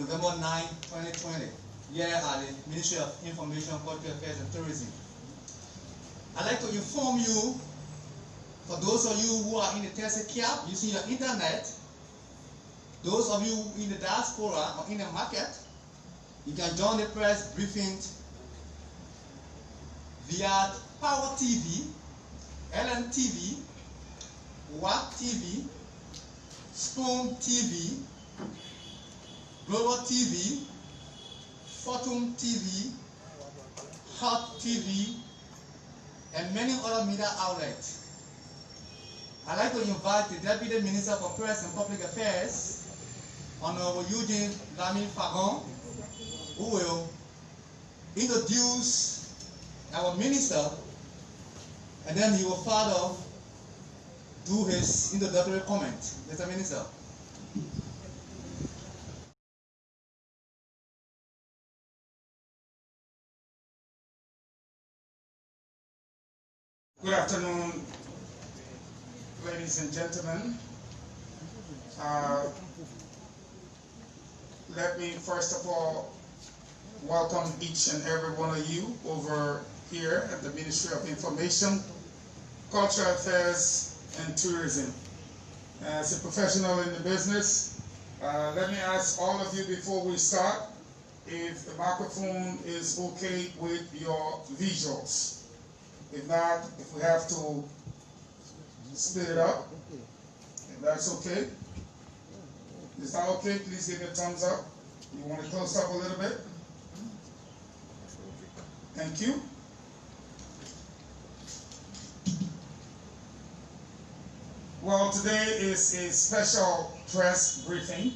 November 9, 2020, here at the Ministry of Information, Cultural Affairs and Tourism. I'd like to inform you, for those of you who are in the Tesla camp using your internet, those of you in the diaspora or in the market, you can join the press briefing via Power TV, LN TV, WAP TV, Spoon TV, Global TV, Fortune TV, Hot TV, and many other media outlets. I'd like to invite the Deputy Minister for Press and Public Affairs, Honorable Eugene Lamy Fagon, who will introduce our minister, and then he will further do his introductory comment. Mr. Minister. Good afternoon, ladies and gentlemen. Let me first of all welcome each and every one of you over here at the Ministry of Information, Cultural Affairs and Tourism. As a professional in the business, let me ask all of you before we start if the microphone is okay with your visuals. If not, if we have to split it up, if that's okay. Is that okay? Please give me a thumbs up. You want it close up a little bit? Thank you. Well, today is a special press briefing.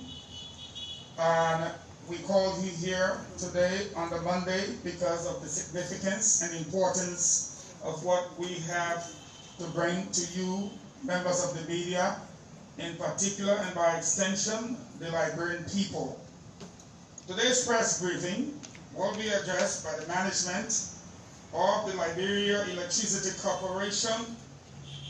And we called you here today on the Monday because of the significance and importance of what we have to bring to you, members of the media, in particular and by extension, the Liberian people. Today's press briefing will be addressed by the management of the Liberia Electricity Corporation,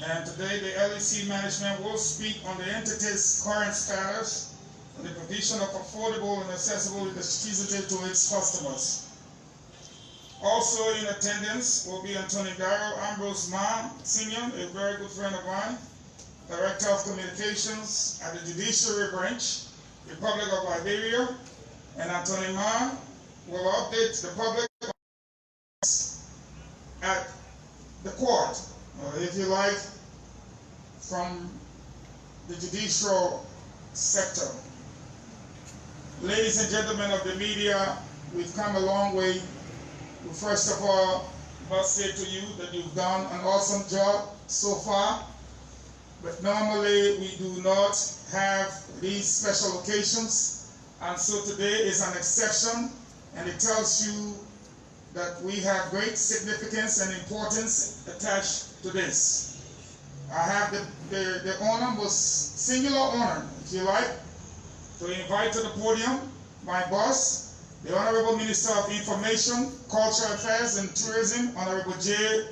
and today the LEC management will speak on the entity's current status and the provision of affordable and accessible electricity to its customers. Also in attendance will be Anthony Darrell Ambrose Ma, Senior, a very good friend of mine, Director of Communications at the Judiciary Branch, Republic of Liberia, and Anthony Ma will update the public at the court, if you like, from the judicial sector. Ladies and gentlemen of the media, we've come a long way. We first of all must say to you that you've done an awesome job so far, but normally we do not have these special occasions, and so today is an exception, and it tells you that we have great significance and importance attached to this. I have the honor, most singular honor, if you like, to invite to the podium my boss, the Honorable Minister of Information, Cultural Affairs and Tourism, Honorable J.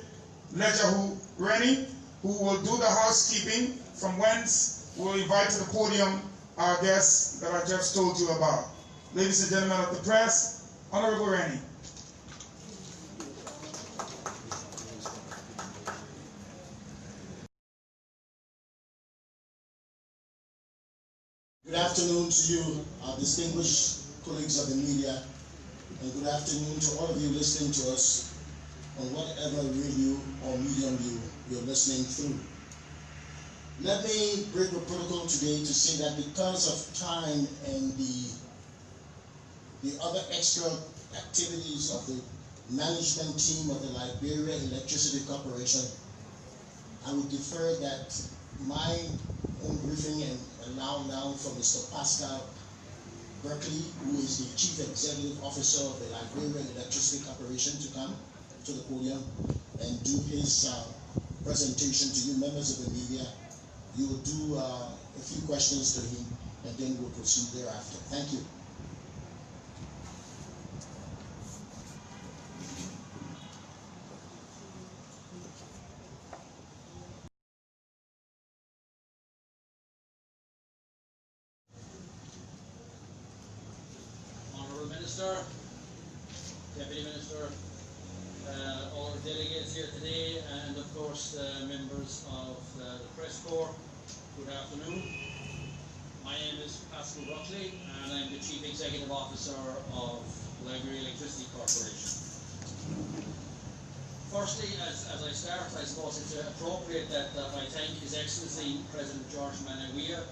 Lejahu Rennie, who will do the housekeeping, from whence we will invite to the podium our guests that I just told you about. Ladies and gentlemen of the press, Honorable Rennie. Good afternoon to you, our distinguished colleagues of the media, and good afternoon to all of you listening to us on whatever radio or medium you're listening through. Let me break the protocol today to say that because of time and the other extra activities of the management team of the Liberia Electricity Corporation, I would defer that my own briefing and allow now for Mr. Pascal Berkeley, who is the Chief Executive Officer of the Liberia Electricity Corporation, to come to the podium and do his presentation to you, members of the media. You will do a few questions to him, and then we'll proceed thereafter. Thank you. Minister, Deputy Minister, all our delegates here today, and of course the members of the press corps, good afternoon. My name is Pascal Buckley and I'm the Chief Executive Officer of Liberia Electricity Corporation. Firstly, as I start, I suppose it's appropriate that I thank His Excellency President George Manawia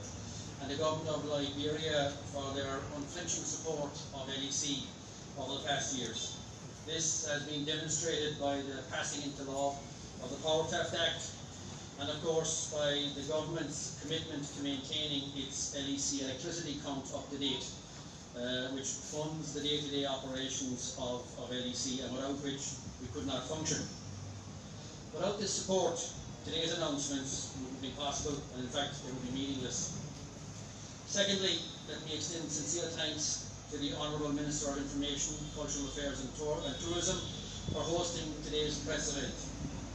and the Government of Liberia for their unflinching support of LEC over the past years. This has been demonstrated by the passing into law of the Power Theft Act and of course by the government's commitment to maintaining its LEC electricity account up to date, which funds the day-to-day operations of LEC and without which we could not function. Without this support, today's announcements wouldn't be possible and in fact they would be meaningless. Secondly, let me extend sincere thanks to the Honourable Minister of Information, Cultural Affairs and Tourism for hosting today's press event.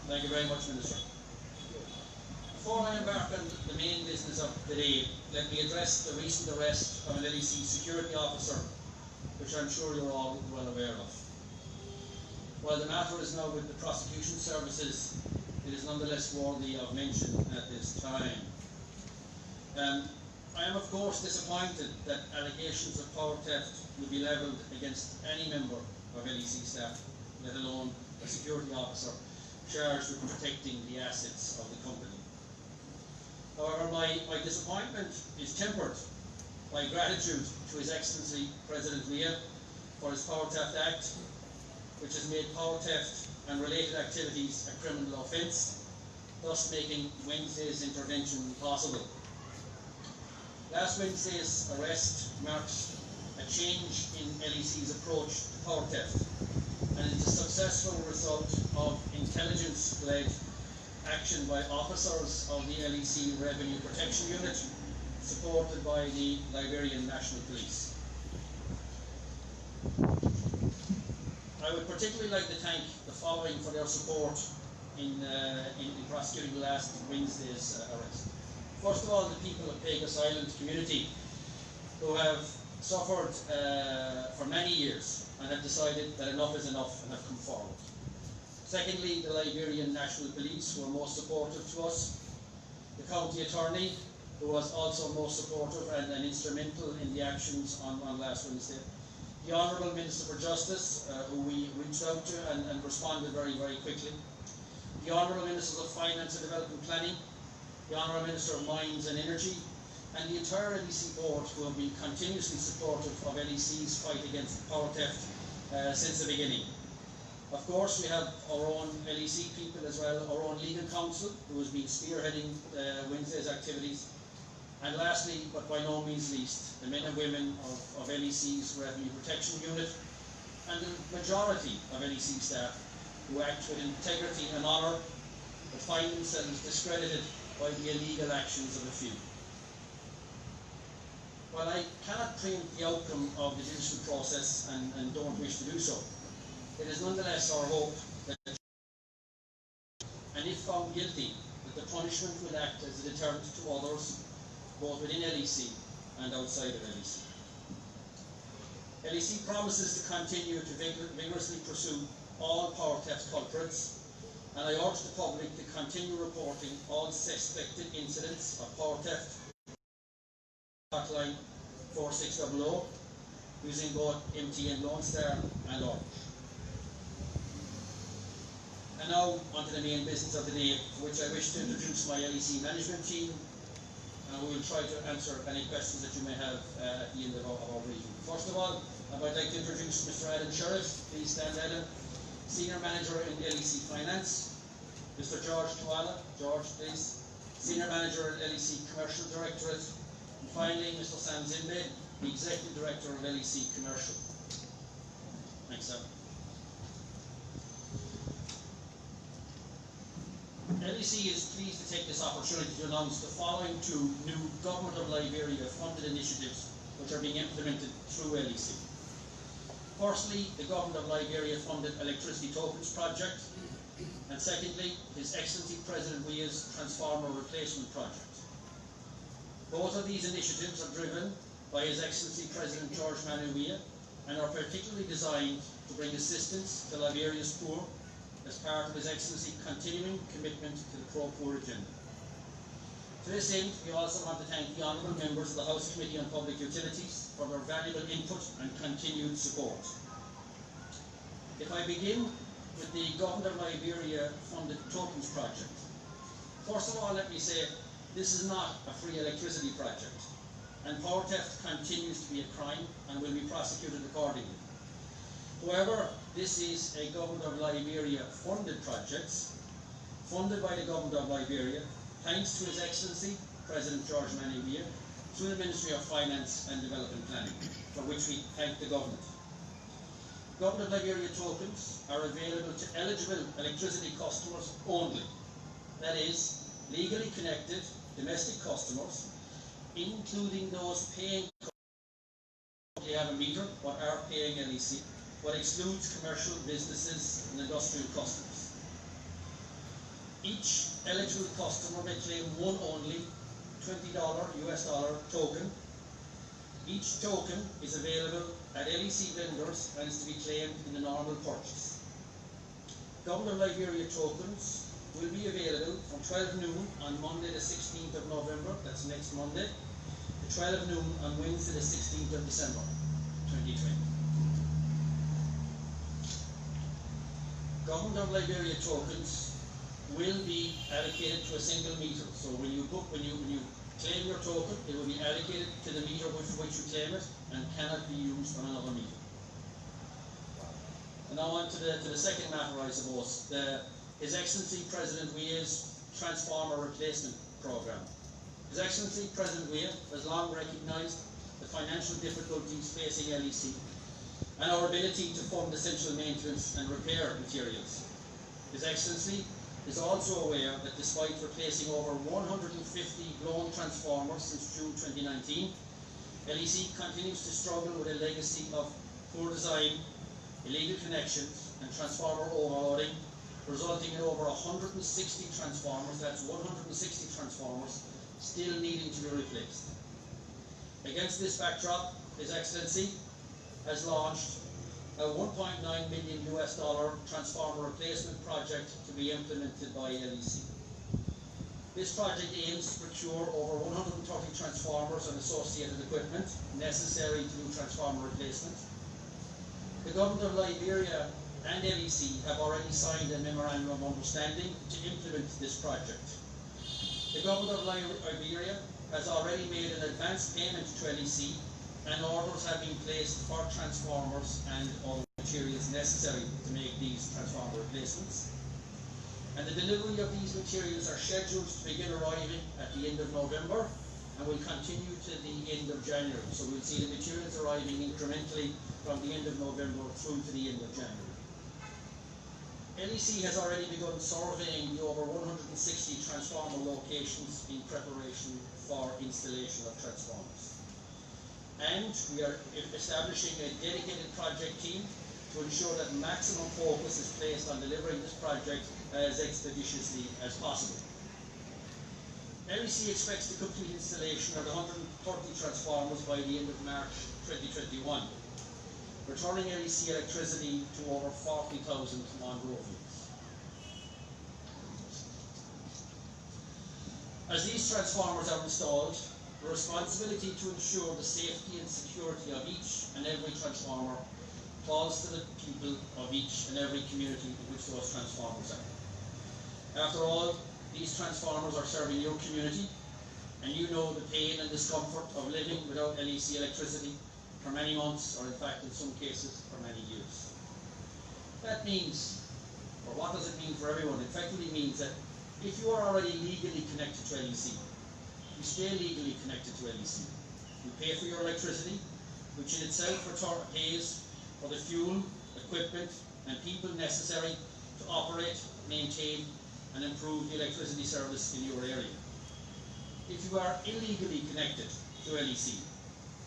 Thank you very much, Minister. Before I embark on the main business of the day, let me address the recent arrest of an LEC security officer, which I'm sure you're all well aware of. While the matter is now with the prosecution services, it is nonetheless worthy of mention at this time. I am of course disappointed that allegations of power theft will be levelled against any member of LEC staff, let alone a security officer charged with protecting the assets of the company. However, my disappointment is tempered by gratitude to His Excellency President Weah for his Power Theft Act, which has made power theft and related activities a criminal offence, thus making Wednesday's intervention possible. Last Wednesday's arrest marks a change in LEC's approach to power theft and is a successful result of intelligence-led action by officers of the LEC Revenue Protection Unit, supported by the Liberian National Police. I would particularly like to thank the following for their support in prosecuting last Wednesday's arrest. First of all, the people of Pecos Island community who have suffered for many years and have decided that enough is enough and have come forward. Secondly, the Liberian National Police who are most supportive to us. The County Attorney who was also most supportive and instrumental in the actions on last Wednesday. The Honourable Minister for Justice who we reached out to and responded very, very quickly. The Honourable Ministers of Finance and Development Planning, the Honourable Minister of Mines and Energy, and the entire LEC board who have been continuously supportive of LEC's fight against power theft since the beginning. Of course, we have our own LEC people as well, our own legal counsel who has been spearheading Wednesday's activities. And lastly, but by no means least, the men and women of LEC's Revenue Protection Unit and the majority of LEC staff who act with integrity and honour but find themselves discredited by the illegal actions of a few. While I cannot preempt the outcome of the judicial process and don't wish to do so, it is nonetheless our hope that, and if found guilty, that the punishment will act as a deterrent to others, both within LEC and outside of LEC. LEC promises to continue to vigorously pursue all power theft culprits, and I urge the public to continue reporting all suspected incidents of power theft hotline 4600 using both MTN Lone Star and Orange. And now onto the main business of the day, for which I wish to introduce my LEC management team, and we will try to answer any questions that you may have at the end of our briefing. First of all, I would like to introduce Mr. Adam Sheriff. Please stand, Adam. Senior Manager in LEC Finance. Mr. George Tuala. George, please. Senior Manager at LEC Commercial Directorate. And finally, Mr. Sam Zimbe, the Executive Director of LEC Commercial. Thanks, Sam. LEC is pleased to take this opportunity to announce the following two new Government of Liberia funded initiatives which are being implemented through LEC. Firstly, the Government of Liberia funded Electricity Tokens Project, and secondly, His Excellency President Weah's Transformer Replacement Project. Both of these initiatives are driven by His Excellency President George Manawia and are particularly designed to bring assistance to Liberia's poor as part of His Excellency's continuing commitment to the pro-poor agenda. To this end, we also want to thank the honourable members of the House Committee on Public Utilities for their valuable input and continued support. If I begin with the Government of Liberia funded tokens project. First of all, let me say this is not a free electricity project, and power theft continues to be a crime and will be prosecuted accordingly. However, this is a Government of Liberia funded project, funded by the Government of Liberia, thanks to His Excellency, President George Manibia, through the Ministry of Finance and Development Planning, for which we thank the Government. Government of Liberia tokens are available to eligible electricity customers only, that is, legally connected domestic customers, including those paying they have a meter but are paying LEC, but excludes commercial businesses and industrial customers. Each eligible customer may claim one only $20 US dollar token. Each token is available at LEC vendors and is to be claimed in the normal purchase. Government of Liberia tokens will be available from 12 noon on Monday the 16th of November, that's next Monday, to 12 noon on Wednesday the 16th of December 2020. Government of Liberia tokens will be allocated to a single meter. So when you claim your token, it will be allocated to the meter with which you claim it and cannot be used on another meter. And now on to the second matter, I suppose, His Excellency President Weah's Transformer Replacement Programme. His Excellency President Weah has long recognised the financial difficulties facing LEC and our ability to fund essential maintenance and repair materials. His Excellency is also aware that despite replacing over 150 blown transformers since June 2019, LEC continues to struggle with a legacy of poor design, illegal connections and transformer overloading, resulting in over 160 transformers, that's 160 transformers, still needing to be replaced. Against this backdrop, His Excellency has launched a $1.9 million US transformer replacement project to be implemented by LEC. This project aims to procure over 130 transformers and associated equipment necessary to do transformer replacement. The Government of Liberia and LEC have already signed a memorandum of understanding to implement this project. The Government of Liberia has already made an advance payment to LEC, and orders have been placed for transformers and all materials necessary to make these transformer replacements. And the delivery of these materials are scheduled to begin arriving at the end of November and will continue to the end of January. So we'll see the materials arriving incrementally from the end of November through to the end of January. LEC has already begun surveying the over 160 transformer locations in preparation for installation of transformers. And we are establishing a dedicated project team to ensure that maximum focus is placed on delivering this project as expeditiously as possible. LEC expects to complete installation of 130 transformers by the end of March 2021, returning LEC electricity to over 40,000 non-roofings. As these transformers are installed, the responsibility to ensure the safety and security of each and every transformer falls to the people of each and every community in which those transformers are. After all, these transformers are serving your community, and you know the pain and discomfort of living without LEC electricity for many months, or in fact in some cases for many years. That means, or what does it mean for everyone? It effectively means that if you are already legally connected to LEC, you stay legally connected to LEC. You pay for your electricity, which in itself pays for the fuel, equipment, and people necessary to operate, maintain, and improve the electricity service in your area. If you are illegally connected to LEC,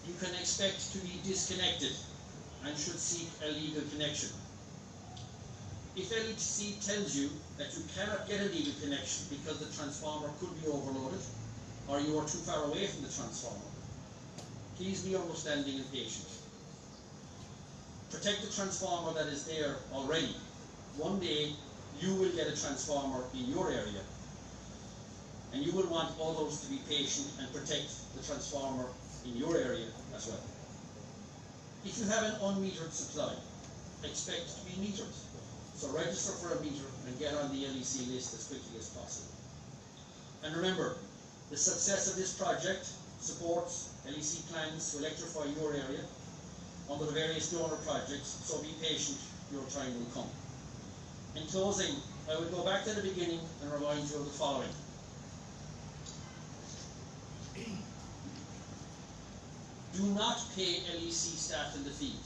you can expect to be disconnected and should seek a legal connection. If LEC tells you that you cannot get a legal connection because the transformer could be overloaded, or you are too far away from the transformer, please be understanding and patient. Protect the transformer that is there already. One day you will get a transformer in your area, and you will want others to be patient and protect the transformer in your area as well. If you have an unmetered supply, expect to be metered. So register for a meter and get on the LEC list as quickly as possible. And remember, the success of this project supports LEC plans to electrify your area under the various donor projects, so be patient, your time will come. In closing, I would go back to the beginning and remind you of the following. Do not pay LEC staff in the field.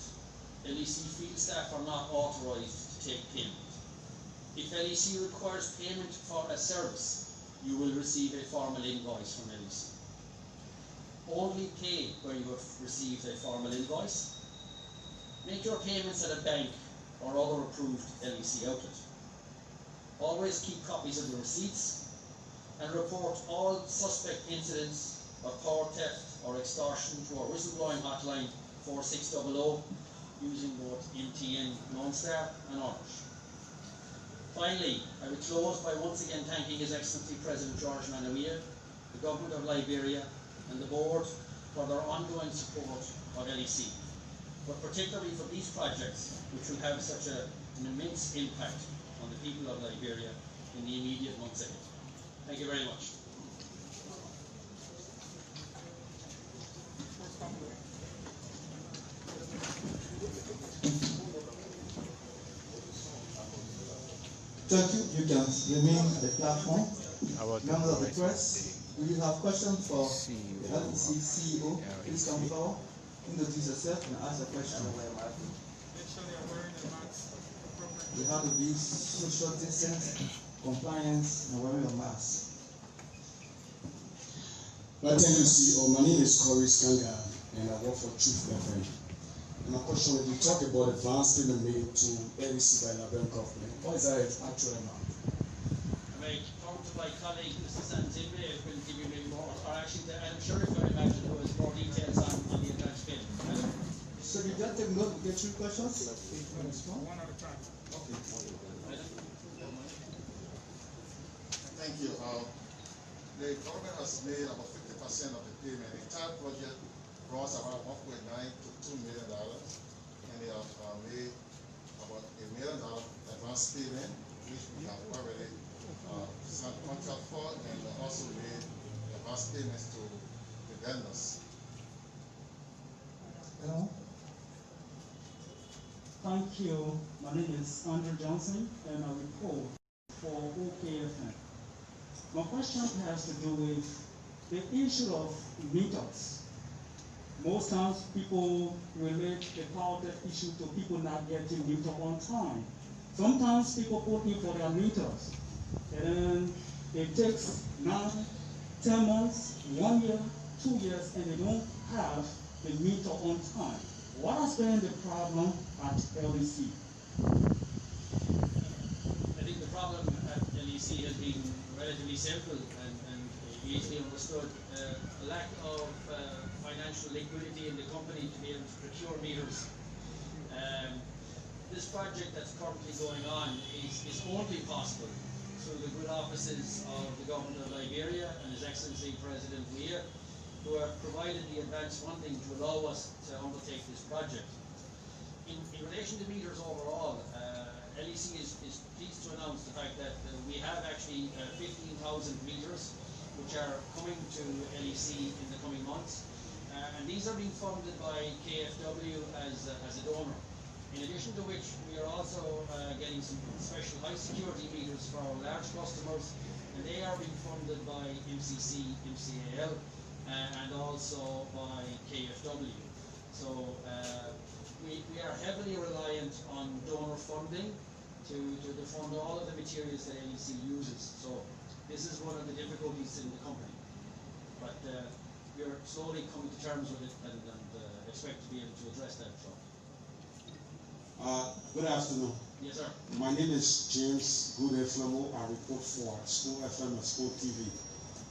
LEC field staff are not authorised to take payment. If LEC requires payment for a service, you will receive a formal invoice from LEC. Only pay where you have received a formal invoice. Make your payments at a bank or other approved LEC outlet. Always keep copies of the receipts and report all suspect incidents of power theft or extortion to our whistleblowing hotline 4600 using both MTN, Lone Star and Orange. Finally, I would close by once again thanking His Excellency President George Manawia, the Government of Liberia and the Board for their ongoing support of LEC, but particularly for these projects which will have such an immense impact on the people of Liberia in the immediate months ahead. Thank you very much. Thank you. You can remain at the platform. Members of the press, do you have questions for the LEC CEO? Please come forward, introduce yourself and ask a question. You have to be social distance, compliance, and wearing a mask. Well, thank you, CEO. My name is Corey Skanga, and I work for Truth FM. And my question is, you talk about advance payment made to LEC by Liberian government. What is that actual amount? I may talk to my colleague, Mr. Santimbe, who will give you maybe more, or actually, I'm sure if I imagine who has more details on the advance payment. So you just take note, get 3 questions? One at a time. Okay. Thank you. The government has made about 50% of the payment. The entire project gross around $1.9 to $2 million, and they have made about $1 million advance payment, which we have already signed a contract for, and also made advance payments to the vendors. Hello. Thank you. My name is Andrew Johnson, and I report for OKFM. My question has to do with the issue of meters. Most times people relate the power theft issue to people not getting meter on time. Sometimes people put in for their meters, and then it takes 9, 10 months, 1 year, 2 years, and they don't have the meter on time. What has been the problem at LEC? I think the problem at LEC has been relatively simple and easily understood. A lack of financial liquidity in the company to be able to procure meters. This project that's currently going on is only possible through the good offices of the Government of Liberia and His Excellency President Weir, who have provided the advance funding to allow us to undertake this project. In relation to meters overall, LEC is pleased to announce the fact that we have actually 15,000 meters which are coming to LEC in the coming months, and these are being funded by KFW as a donor. In addition to which, we are also getting some special high security meters for our large customers, and they are being funded by MCC, MCAL, and also by KFW. So we are heavily reliant on donor funding to fund all of the materials that LEC uses. So this is one of the difficulties in the company. But we are slowly coming to terms with it and expect to be able to address that problem. Good afternoon. Yes, sir. My name is James Goodeflamo. I report for School FM and School TV.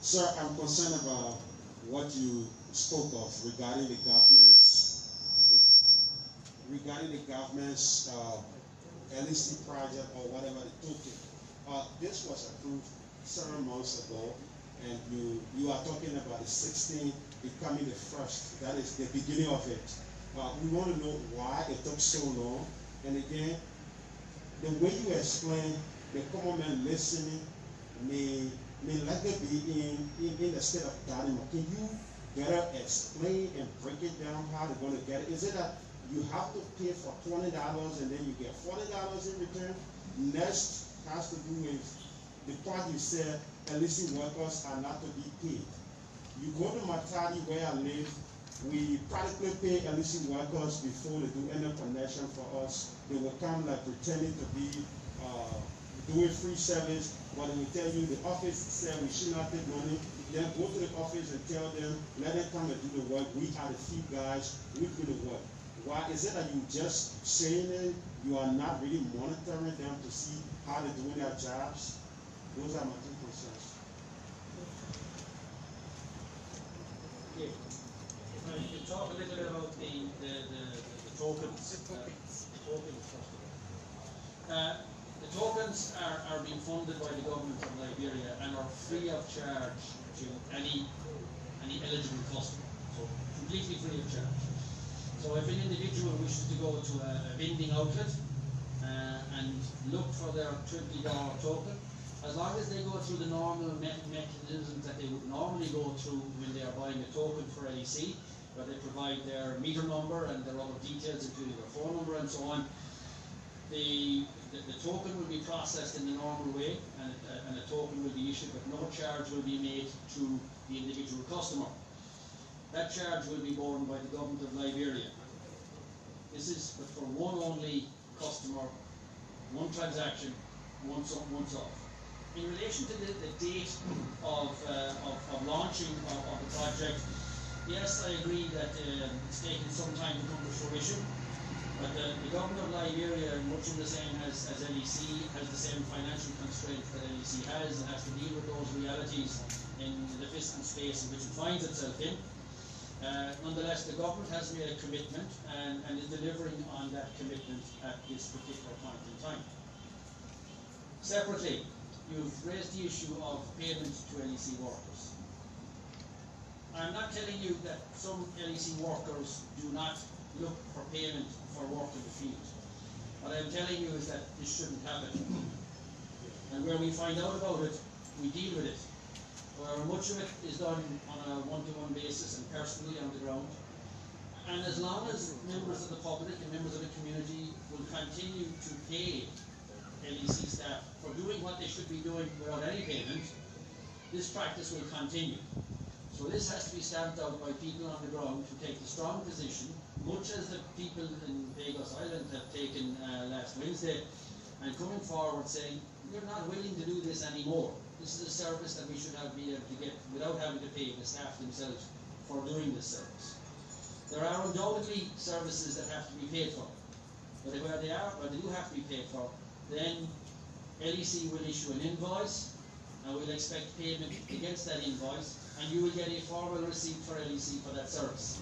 Sir, I'm concerned about what you spoke of regarding the government's regarding the government's LEC project or whatever the token. This was approved several months ago, and you are talking about the 16th becoming the first. That is the beginning of it. We want to know why it took so long. And again, the way you explain, the common man listening may likely be in the state of dilemma. Can you better explain and break it down how they're going to get it? Is it that you have to pay for $20 and then you get $40 in return? Next has to do with the part you said LEC workers are not to be paid. You go to Matadi where I live, we practically pay LEC workers before they do any connection for us. They will come like pretending to be doing free service, but they will tell you the office said we should not take money. Then go to the office and tell them, let them come and do the work. We are the few guys, we do the work. Why is it that you just saying it, you are not really monitoring them to see how they're doing their jobs? Those are my two concerns. Okay. If I could talk a little bit about the tokens. The tokens are being funded by the government of Liberia and are free of charge to any eligible customer. So completely free of charge. So if an individual wishes to go to a vending outlet and look for their $20 token, as long as they go through the normal mechanisms that they would normally go through when they are buying a token for LEC, where they provide their meter number and their other details, including their phone number and so on, the token will be processed in the normal way, and a token will be issued, but no charge will be made to the individual customer. That charge will be borne by the government of Liberia. This is for one only customer, one transaction, once off. In relation to the date of launching of the project, yes, I agree that it's taken some time to come to fruition. But the government of Liberia, much in the same as LEC, has the same financial constraints that LEC has, and has to deal with those realities in the fiscal space in which it finds itself in. Nonetheless, the government has made a commitment and is delivering on that commitment at this particular point in time. Separately, you've raised the issue of payment to LEC workers. I'm not telling you that some LEC workers do not look for payment for work in the field. What I'm telling you is that this shouldn't happen. And where we find out about it, we deal with it. Where much of it is done on a one-to-one basis and personally on the ground. And as long as members of the public and members of the community will continue to pay LEC staff for doing what they should be doing without any payment, this practice will continue. So this has to be stamped out by people on the ground who take the strong position, much as the people in Pagos Island have taken last Wednesday, and coming forward saying, we're not willing to do this anymore. This is a service that we should be able to get without having to pay the staff themselves for doing this service. There are undoubtedly services that have to be paid for, but where they do have to be paid for, then LEC will issue an invoice, and we'll expect payment against that invoice, and you will get a formal receipt for LEC for that service.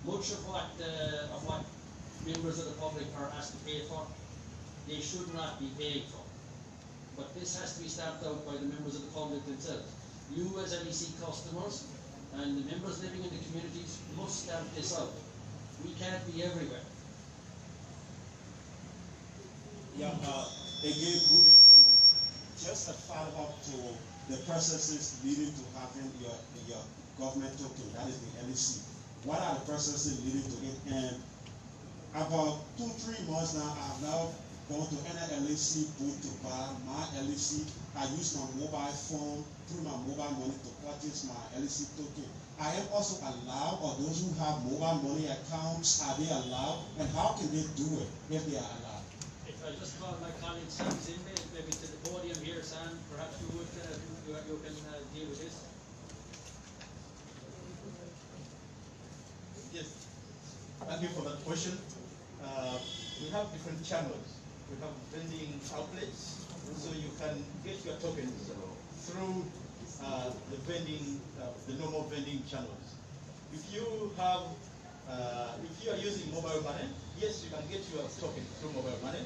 Much of what members of the public are asked to pay for, they should not be paid for. But this has to be stamped out by the members of the public themselves. You as LEC customers and the members living in the communities must stamp this out. We can't be everywhere. Yeah, again, good implement. Just a follow-up to the processes leading to having your government token, that is the LEC. What are the processes leading to it? And about 2-3 months now, I have now gone to any LEC booth to buy my LEC. I use my mobile phone through my mobile money to purchase my LEC token. I am also allowed, or those who have mobile money accounts, are they allowed? And how can they do it if they are allowed? If I just call my colleague Sam Zimbe, maybe to the podium here, Sam, perhaps you would you can deal with this. Yes, thank you for that question. We have different channels. We have vending outlets, so you can get your tokens through the normal vending channels. If you have If you are using mobile money, yes, you can get your token through mobile money.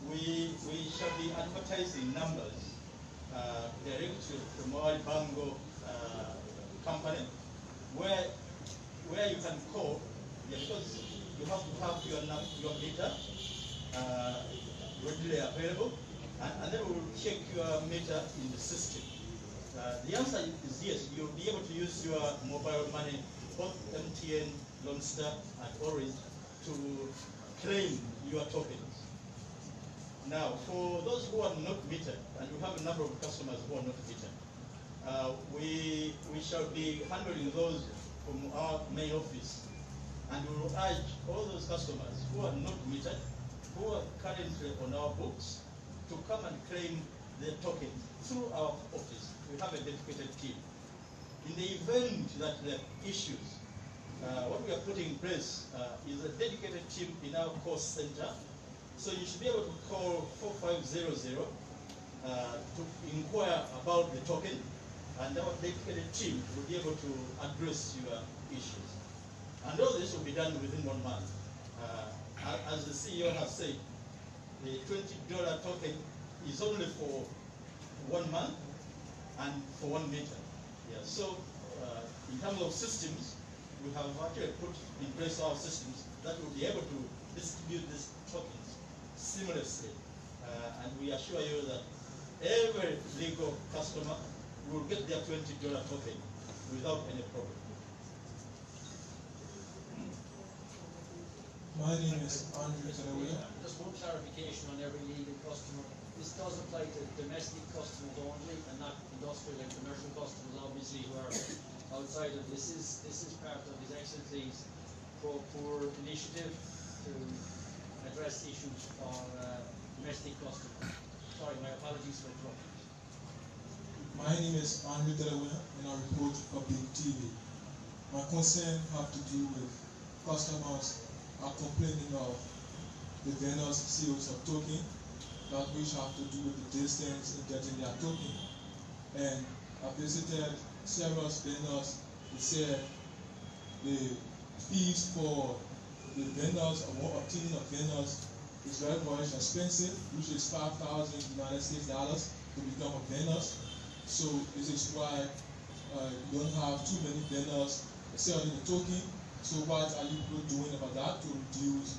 We shall be advertising numbers direct from our Bango company, where you can call, because you have to have your meter readily available, and then we will check your meter in the system. The answer is yes, you'll be able to use your mobile money, both MTN, Lone Star, and Orange, to claim your tokens. Now, for those who are not metered, and we have a number of customers who are not metered, we shall be handling those from our main office, and we will urge all those customers who are not metered, who are currently on our books, to come and claim their tokens through our office. We have a dedicated team. In the event that there are issues, what we are putting in place is a dedicated team in our call center. So you should be able to call 4500 to inquire about the token, and our dedicated team will be able to address your issues. And all this will be done within 1 month. As the CEO has said, the $20 token is only for 1 month and for 1 meter. Yeah. So in terms of systems, we have actually put in place our systems that will be able to distribute these tokens seamlessly, and we assure you that every legal customer will get their $20 token without any problem. My name is Andrew Tarawih. Just one clarification on every legal customer. This does apply to domestic customers only, and not industrial and commercial customers, obviously, who are outside of this. This is part of His Excellency's pro-poor initiative to address issues for domestic customers. Sorry, my apologies for interrupting. My name is Andrew Tarawih, and I report for Big TV. My concern have to do with customers are complaining of the vendors' sales of token, that which have to do with the distance in getting their token. And I visited several vendors. They said the fees for the vendors or obtaining of vendors is very expensive, which is $5,000 United States dollars to become a vendor. So this is why you don't have too many vendors selling the token. So what are you doing about that to reduce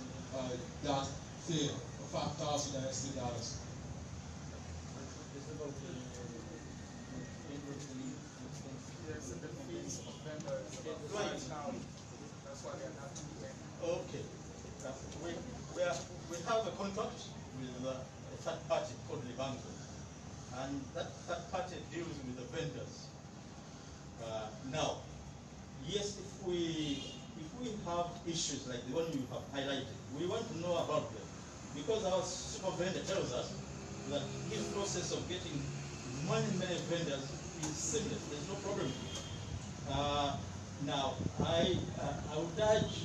that fee of $5,000 United States dollars? Okay. We have a contract with a third party called Bango, and that third party deals with the vendors. Now, yes, if we have issues like the one you have highlighted, we want to know about them, because our super vendor tells us that his process of getting many vendors is seamless. There's no problem. Now, I would urge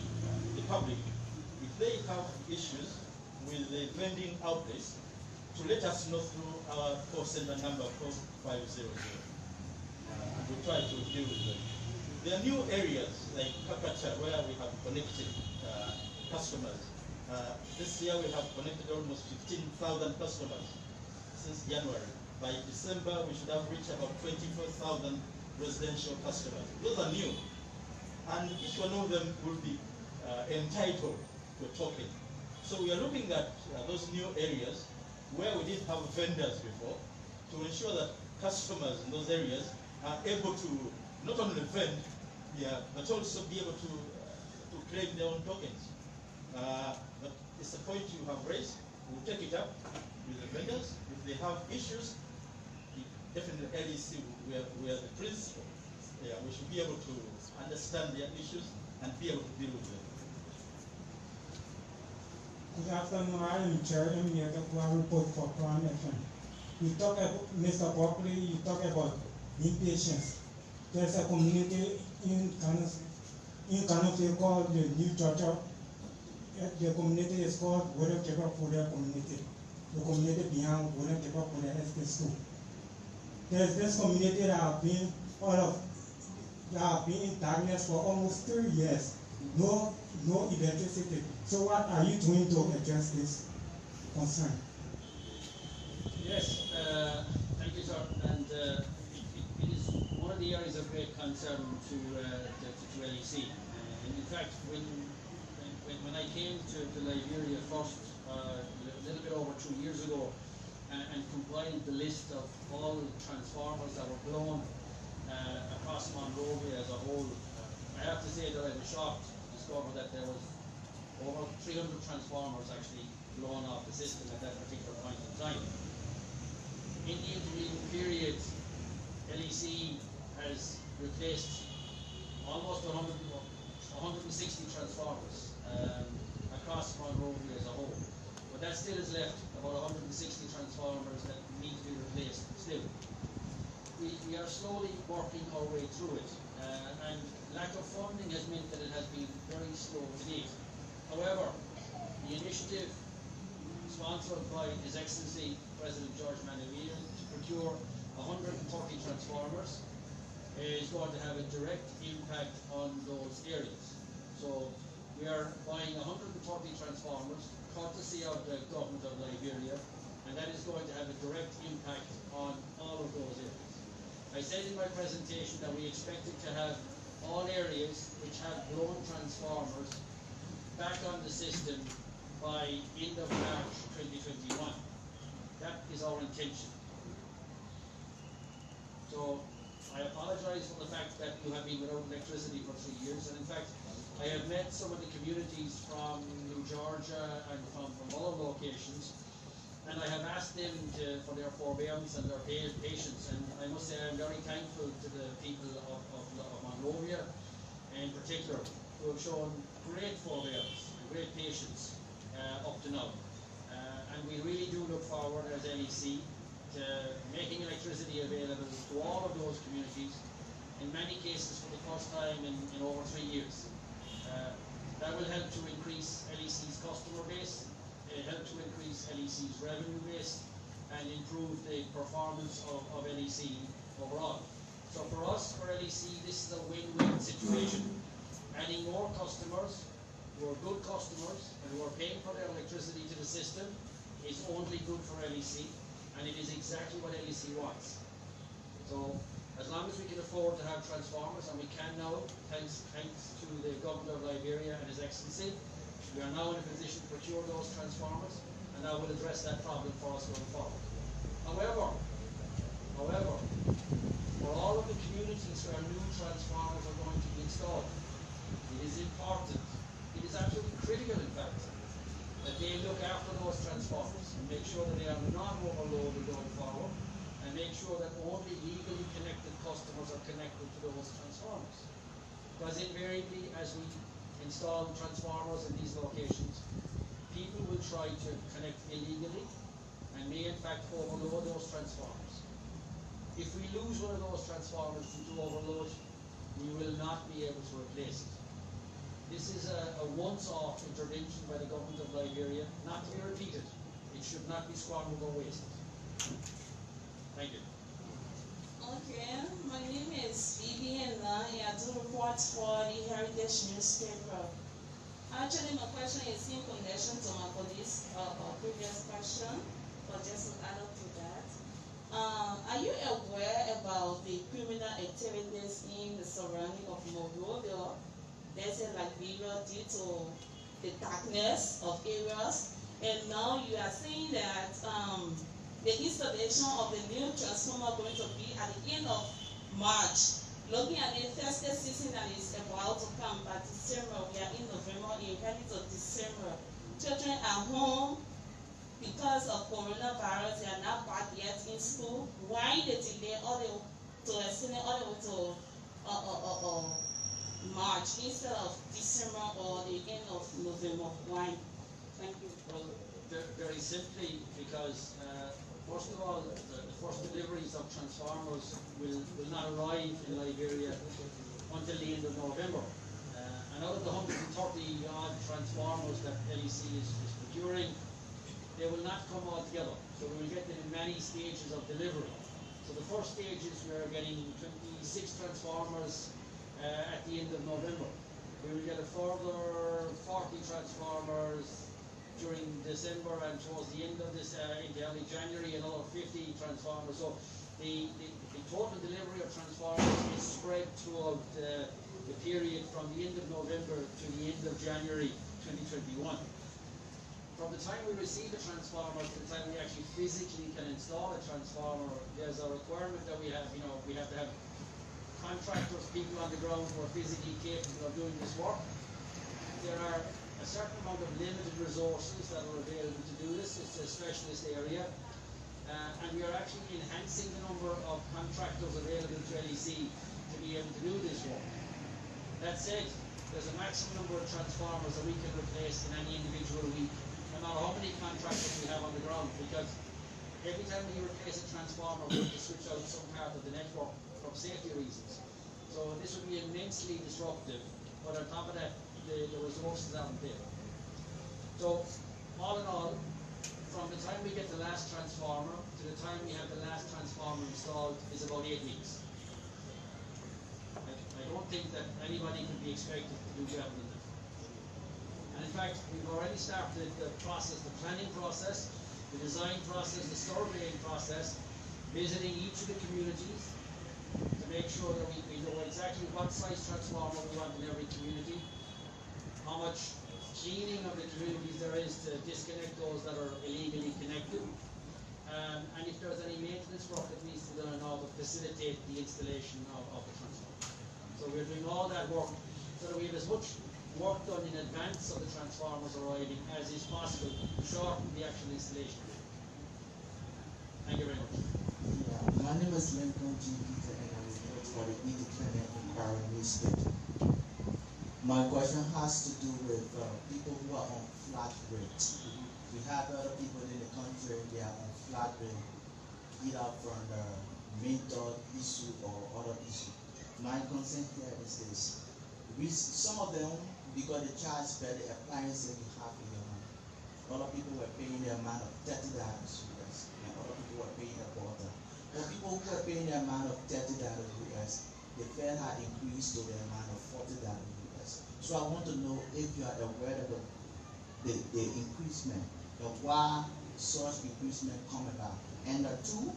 the public, if they have issues with the vending outlets, to let us know through our call center number 4500, and we'll try to deal with them. There are new areas like Kakata where we have connected customers. This year we have connected almost 15,000 customers since January. By December we should have reached about 24,000 residential customers. Those are new, and each one of them will be entitled to a token. So we are looking at those new areas where we didn't have vendors before, to ensure that customers in those areas are able to not only vend, but also be able to claim their own tokens. But it's a point you have raised. We'll take it up with the vendors. If they have issues, definitely LEC, we are the principal. We should be able to understand their issues and be able to deal with them. Good afternoon, I am Chair Emmanuel report for Prime FM. You talk about, Mr. Buckley, you talk about impatience. There's a community in Canopy called the New Georgia. The community is called Whatever Korea Community. The community beyond Whatever Korea SD School. There's this community that have been in darkness for almost 3 years. no electricity. So what are you doing to address this concern? Yes, thank you, sir. And it is one of the areas of great concern to LEC. In fact, when I came to Liberia first, a little bit over 2 years ago, and compiled the list of all transformers that were blown across Monrovia as a whole, I have to say that I was shocked to discover that there was over 300 transformers actually blown off the system at that particular point in time. In the intervening period, LEC has replaced almost 160 transformers across Monrovia as a whole. But that still is left about 160 transformers that need to be replaced still. We are slowly working our way through it, and lack of funding has meant that it has been very slow to date. However, the initiative sponsored by His Excellency President George Manaville to procure 130 transformers is going to have a direct impact on those areas. So we are buying 130 transformers courtesy of the government of Liberia, and that is going to have a direct impact on all of those areas. I said in my presentation that we expected to have all areas which have blown transformers back on the system by end of March 2021. That is our intention. So I apologize for the fact that you have been without electricity for 3 years, and in fact I have met some of the communities from New Georgia and from other locations, and I have asked them for their forbearance and their patience, and I must say I'm very thankful to the people of Monrovia in particular, who have shown great forbearance and great patience up to now. And we really do look forward as LEC to making electricity available to all of those communities, in many cases for the first time in over 3 years. That will help to increase LEC's customer base, help to increase LEC's revenue base, and improve the performance of LEC overall. So for us, for LEC, this is a win-win situation. Adding more customers who are good customers and who are paying for their electricity to the system is only good for LEC, and it is exactly what LEC wants. So as long as we can afford to have transformers, and we can now, thanks to the government of Liberia and His Excellency, we are now in a position to procure those transformers, and that will address that problem for us going forward. However, for all of the communities where new transformers are going to be installed, it is important, it is absolutely critical in fact, that they look after those transformers and make sure that they are not overloaded going forward, and make sure that only legally connected customers are connected to those transformers. Because invariably, as we install transformers in these locations, people will try to connect illegally and may in fact overload those transformers. If we lose one of those transformers due to overload, we will not be able to replace it. This is a once-off intervention by the government of Liberia, not to be repeated. It should not be squandered or wasted. Thank you. Okay, my name is Vivian Lai. I do reports for the Heritage newspaper. Actually, my question is in connection to my police previous question, but just to add up to that. Are you aware about the criminal activities in the surrounding of Monrovia? There's a Liberia due to the darkness of areas, and now you are saying that the installation of the new transformer going to be at the end of March. Looking at the festive season that is about to come by December, we are in November, heading to December. Children are home because of coronavirus, they are not back yet in school. Why the delay all the to extend all the way to March instead of December or the end of November? Why? Thank you. Well, very simply because first of all, the first deliveries of transformers will not arrive in Liberia until the end of November. And out of the 130 odd transformers that LEC is procuring, they will not come all together. So we will get them in many stages of delivery. So the first stage is we are getting 26 transformers at the end of November. We will get a further 40 transformers during December, and towards the end of this, in early January, another 50 transformers. So the total delivery of transformers is spread throughout the period from the end of November to the end of January 2021. From the time we receive a transformer to the time we actually physically can install a transformer, there's a requirement that we have. We have to have contractors, people on the ground who are physically capable of doing this work. There are a certain amount of limited resources that are available to do this. It's a specialist area. And we are actually enhancing the number of contractors available to LEC to be able to do this work. That said, there's a maximum number of transformers that we can replace in any individual week, no matter how many contractors we have on the ground, because every time we replace a transformer, we have to switch out some part of the network for safety reasons. So this would be immensely disruptive, but on top of that, the resources aren't there. So, all in all, from the time we get the last transformer to the time we have the last transformer installed is about 8 weeks. I don't think that anybody could be expected to do better than that. And in fact, we've already started the process, the planning process, the design process, the surveying process, visiting each of the communities to make sure that we know exactly what size transformer we want in every community, how much cleaning of the communities there is to disconnect those that are illegally connected, and if there's any maintenance work that needs to be done in order to facilitate the installation of the transformer. So we're doing all that work so that we have as much work done in advance of the transformers arriving as is possible to shorten the actual installation. Thank you very much. Yeah, my name is Lincoln G. Peter, and I report for the Independent Inquiry newspaper. My question has to do with people who are on flat rate. We have other people in the country, they are on flat rate, either from the mental issue or other issue. My concern here is this. Some of them, because they charge per the appliances you have in your home. Other people were paying the amount of $30 US, and other people were paying the quarter. For people who were paying the amount of $30 US, the fare had increased to the amount of $40 US. So I want to know if you are aware of the increasement, the why such increasement come about. And two,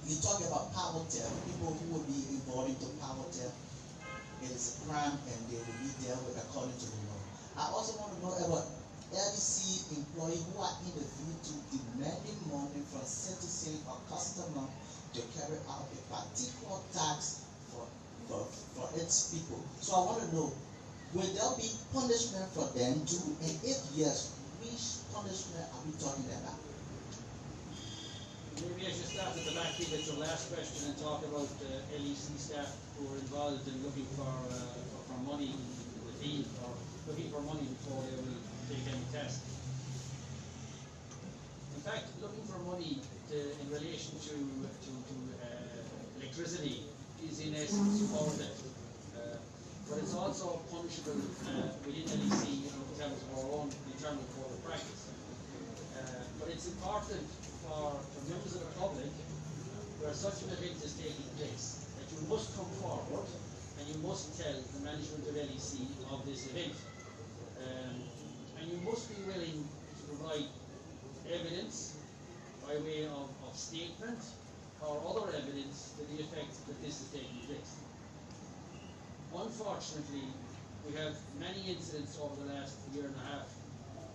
you talk about power theft, people who will be involved into power theft. It is a crime and they will be dealt with according to the law. I also want to know about LDC employees who are in the field to demanding money from citizen or customer to carry out a particular tax for its people. So I want to know, will there be punishment for them too? And if yes, which punishment are we talking about? Maybe I should start at the back here with your last question and talk about LEC staff who are involved in looking for money in the field, or looking for money before they will take any test. In fact, looking for money in relation to electricity is in essence power theft. But it's also punishable within LEC in terms of our own internal code of practice. But it's important for members of the public, where such an event is taking place, that you must come forward and you must tell the management of LEC of this event. And you must be willing to provide evidence by way of statement or other evidence to the effect that this is taking place. Unfortunately, we have many incidents over the last year and a half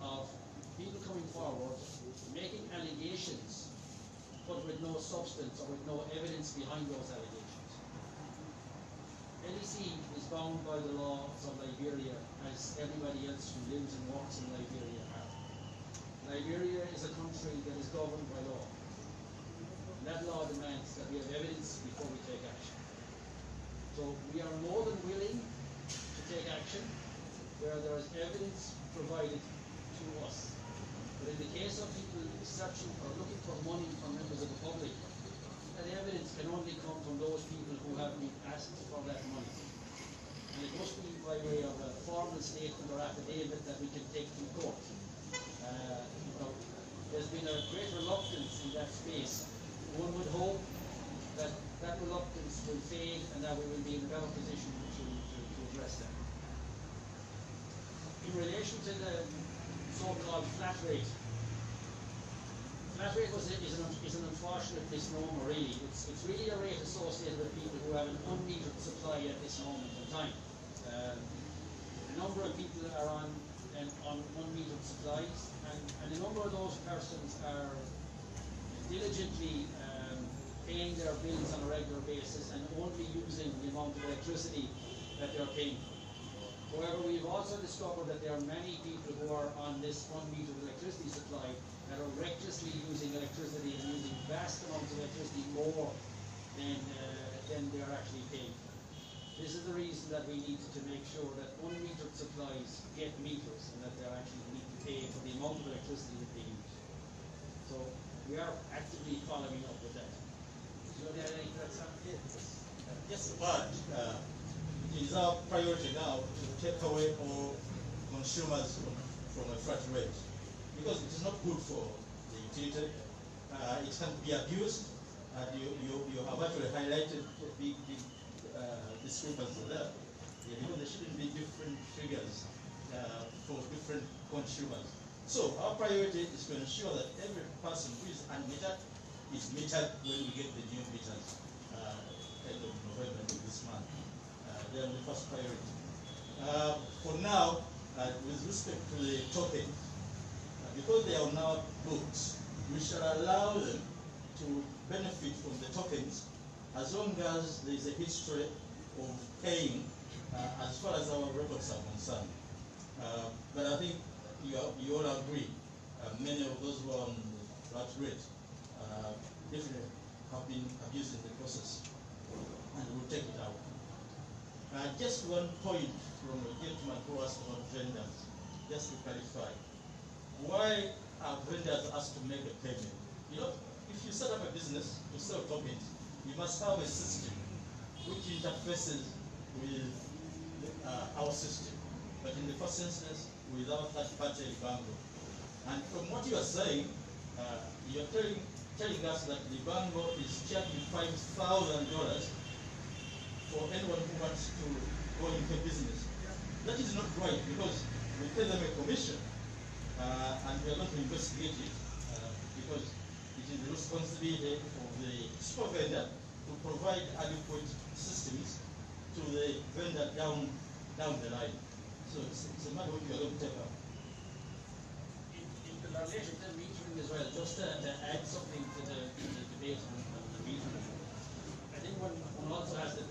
of people coming forward, making allegations, but with no substance or with no evidence behind those allegations. LEC is bound by the laws of Liberia, as everybody else who lives and works in Liberia are. Liberia is a country that is governed by law. And that law demands that we have evidence before we take action. So we are more than willing to take action where there is evidence provided to us. But in the case of people searching or looking for money from members of the public, that evidence can only come from those people who have been asked for that money. And it must be by way of a formal statement or affidavit that we can take to court. There's been a great reluctance in that space. One would hope that that reluctance will fade and that we will be in a better position to address that. relation to the so-called flat rate, flat rate is an unfortunate misnomer, really. It's really a rate associated with people who have an unmetered supply at this moment in time. A number of people are on unmetered supplies, and a number of those persons are diligently paying their bills on a regular basis and only using the amount of electricity that they're paying. However, we've also discovered that there are many people who are on this unmetered electricity supply that are recklessly using electricity and using vast amounts of electricity more than they're actually paying. This is the reason that we need to make sure that unmetered supplies get meters and that they actually need to pay for the amount of electricity that they use. So we are actively following up with that. Yes, but it is our priority now to take away all consumers from a flat rate, because it is not good for the utility. It can be abused, and you have actually highlighted a big discrepancy there. Because there shouldn't be different figures for different consumers. So our priority is to ensure that every person who is unmetered is metered when we get the new meters end of November of this month. They are the first priority. For now, with respect to the tokens, because they are now booked, we shall allow them to benefit from the tokens as long as there is a history of paying as far as our records are concerned. But I think you all agree, many of those who are on the flat rate definitely have been abused in the process, and we'll take it out. Just one point from a gentleman who asked about vendors, just to clarify. Why are vendors asked to make a payment? You know, if you set up a business to sell tokens, you must have a system which interfaces with our system. But in the first instance, without third-party Libango. And from what you are saying, you're telling us that Libango is charging $5,000 for anyone who wants to go into business. That is not right, because we pay them a commission, and we are going to investigate it, because it is the responsibility of the super vendor to provide adequate systems to the vendor down the line. So it's a matter which we are going to take up. In relation to metering as well, just to add something to the debate on the metering, I think one also has to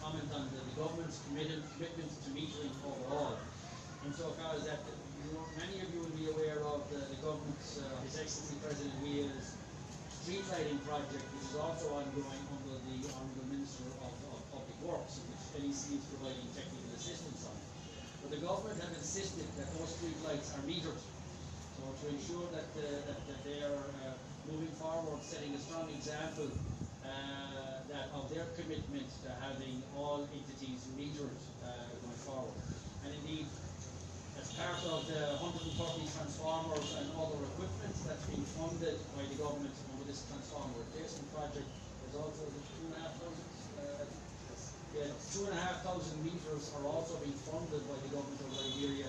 comment on the government's commitment to metering overall. Insofar as that, many of you will be aware of the government's, His Excellency President Weah's street lighting project, which is also ongoing under the Honourable Minister of Public Works, which NEC is providing technical assistance on. But the government have insisted that those street lights are metered. So to ensure that they are moving forward, setting a strong example of their commitment to having all entities metered going forward. And indeed, as part of the 130 transformers and other equipment that's being funded by the government under this transformer replacement project, there's also the 2,500 meters are also being funded by the government of Liberia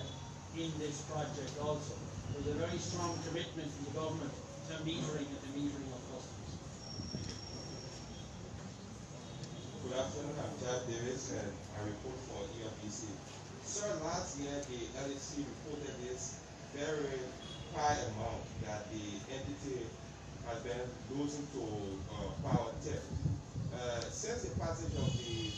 in this project also. There's a very strong commitment from the government to metering and the metering of customers. Good afternoon, I'm Jack Davis and I report for ERPC. Sir, last year the LHC reported this very high amount that the entity has been losing to power theft. Since the passage of the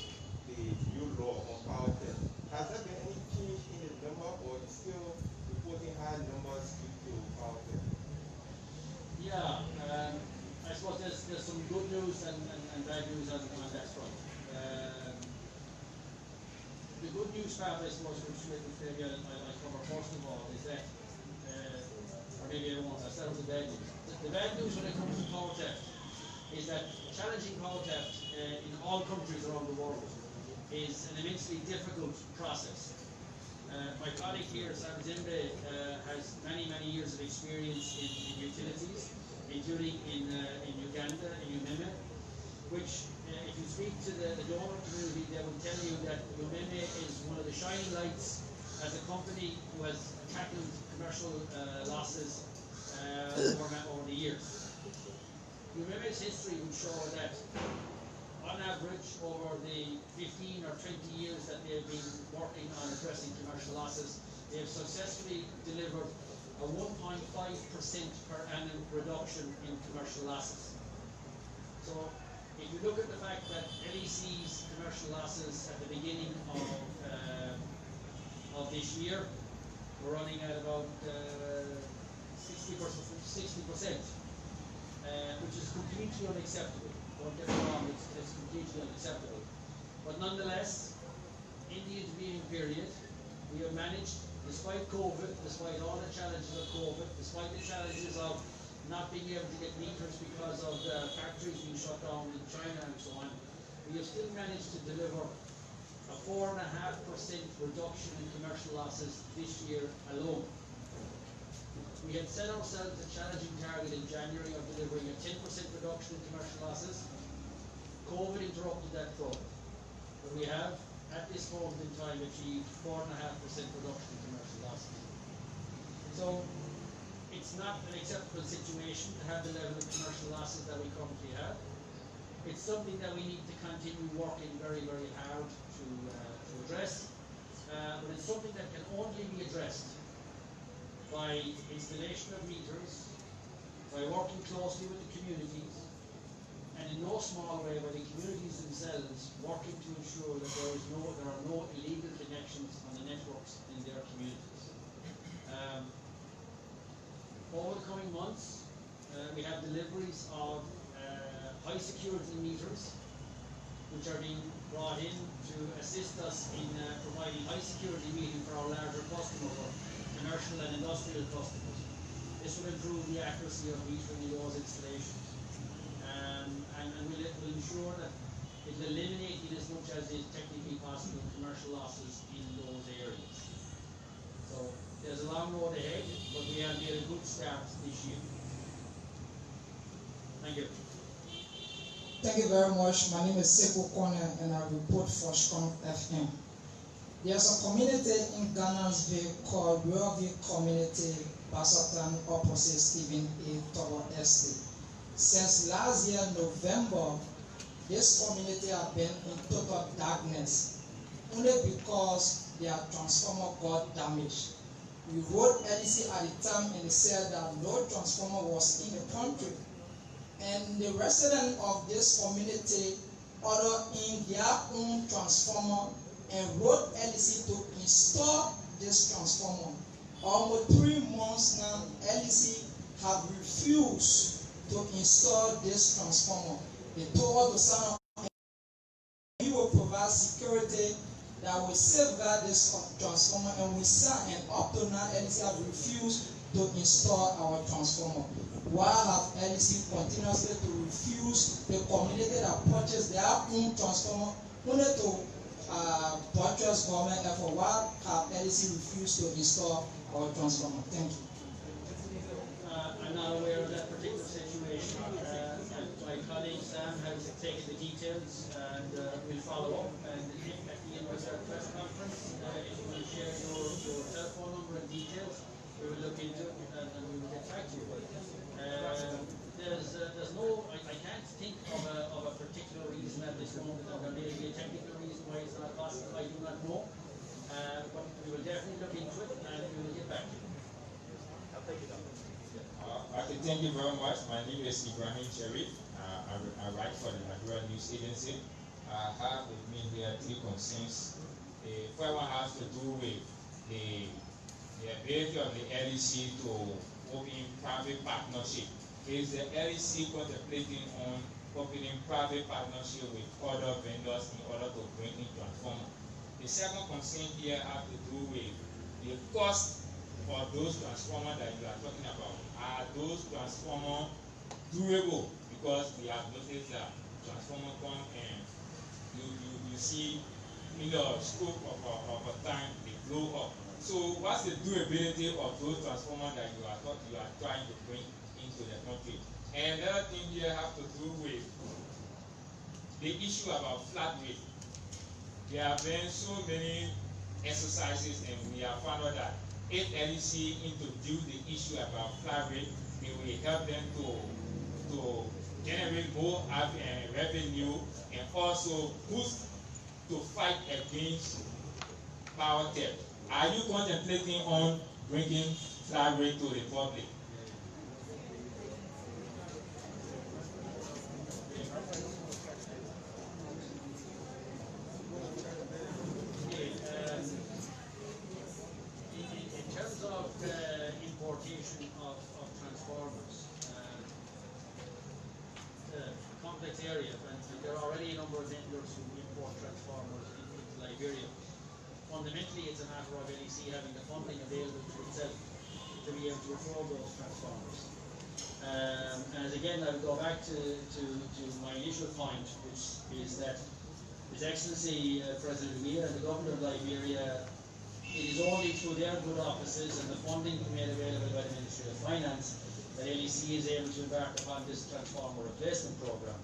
new law on power theft, has there been any change in the number, or is still reporting high numbers due to power theft? Yeah, I suppose there's some good news and bad news on that front. The good news part, I suppose, which maybe I'll cover first of all, is that, or maybe I won't, I'll start with the bad news. The bad news when it comes to power theft is that challenging power theft in all countries around the world is an immensely difficult process. My colleague here, Sam Zimbe, has many years of experience in utilities, including in Uganda, in Umeme, which if you speak to the donor community, they will tell you that Umeme is one of the shining lights as a company who has tackled commercial losses over the years. The Liberia history would show that on average over the 15 or 20 years that they have been working on addressing commercial losses, they have successfully delivered a 1.5% per annum reduction in commercial losses. So if you look at the fact that LEC's commercial losses at the beginning of this year were running at about 60%, which is completely unacceptable. Don't get me wrong, it's completely unacceptable. But nonetheless, in the intervening period, we have managed, despite COVID, despite all the challenges of COVID, despite the challenges of not being able to get meters because of the factories being shut down in China and so on, we have still managed to deliver a 4.5% reduction in commercial losses this year alone. We had set ourselves a challenging target in January of delivering a 10% reduction in commercial losses. COVID interrupted that program, but we have, at this moment in time, achieved 4.5% reduction in commercial losses. So it's not an acceptable situation to have the level of commercial losses that we currently have. It's something that we need to continue working very, very hard to address, but it's something that can only be addressed by installation of meters, by working closely with the communities, and in no small way by the communities themselves working to ensure that there are no illegal connections on the networks in their communities. Over the coming months, we have deliveries of high security meters, which are being brought in to assist us in providing high security metering for our larger customers, commercial and industrial customers. This will improve the accuracy of metering in those installations, and will ensure that it will eliminate in as much as is technically possible commercial losses in those areas. So there's a long road ahead, but we have made a good start this year. Thank you. Thank you very much. My name is Seko Kone and I report for Strong FM. There's a community in Ghana's called Royalville Community, Basatan, opposite Stephen A. Tower Estate. Since last year, November, this community has been in total darkness, only because their transformer got damaged. We wrote LEC at the time and they said that no transformer was in the country. And the residents of this community ordered in their own transformer and wrote LEC to install this transformer. Almost 3 months now, LEC have refused to install this transformer. They told us to sign up and we will provide security that will safeguard this transformer, and we signed, and up to now LEC have refused to install our transformer. Why have LEC continuously to refuse the community that purchased their own transformer only to purchase government effort? Why have LEC refused to install our transformer? Thank you. I'm not aware of that particular situation. My colleague Sam has taken the details and will follow up. And at the end of our press conference, if you want to share your telephone number and details, we will look into it and we will get back to you. There's no, I can't think of a particular reason at this moment, and there may be a technical reason why it's not possible. I do not know, but we will definitely look into it and we will get back to you. I'll take it up. Okay, thank you very much. My name is Ibrahim Sharif. I write for the Nigeria News Agency. I have with me here 3 concerns. The first one has to do with the ability of the LEC to open private partnership. Is the LEC contemplating on opening private partnership with other vendors in order to bring in transformer? The second concern here has to do with the cost for those transformers that you are talking about. Are those transformers durable? Because we have noticed that transformer come and you see in the scope of a time they blow up. So what's the durability of those transformers that you are trying to bring into the country? And the other thing here has to do with the issue about flat rate. There have been so many exercises, and we have found out that if LEC introduce the issue about flat rate, it will help them to generate more revenue and also boost to fight against power theft. Are you contemplating on bringing flat rate to the public? In terms of importation of transformers, complex area, and there are already a number of vendors who import transformers into Liberia. Fundamentally, it's a matter of LEC having the funding available to itself to be able to afford those transformers. And again, I would go back to my initial point, which is that His Excellency President Weir and the Government of Liberia, it is only through their good offices and the funding made available by the Ministry of Finance that LEC is able to embark upon this transformer replacement program.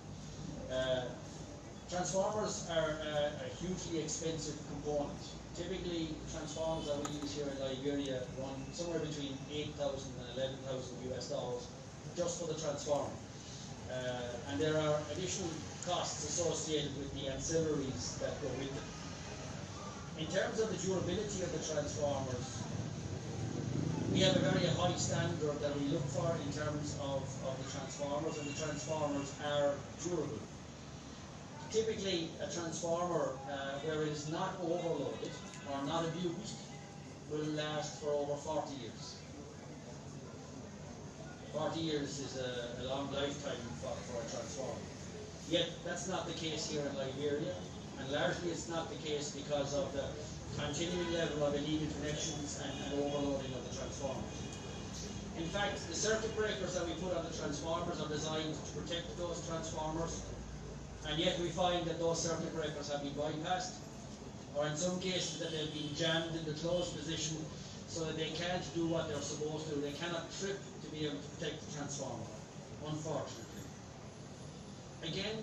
Transformers are a hugely expensive component. Typically, transformers that we use here in Liberia run somewhere between $8,000 and $11,000 US just for the transformer. And there are additional costs associated with the ancillaries that go with it. In terms of the durability of the transformers, we have a very high standard that we look for in terms of the transformers, and the transformers are durable. Typically, a transformer where it is not overloaded or not abused will last for over 40 years. 40 years is a long lifetime for a transformer. Yet, that's not the case here in Liberia, and largely it's not the case because of the continuing level of illegal connections and overloading of the transformers. In fact, the circuit breakers that we put on the transformers are designed to protect those transformers, and yet we find that those circuit breakers have been bypassed, or in some cases that they've been jammed in the closed position so that they can't do what they're supposed to do. They cannot trip to be able to protect the transformer, unfortunately. Again,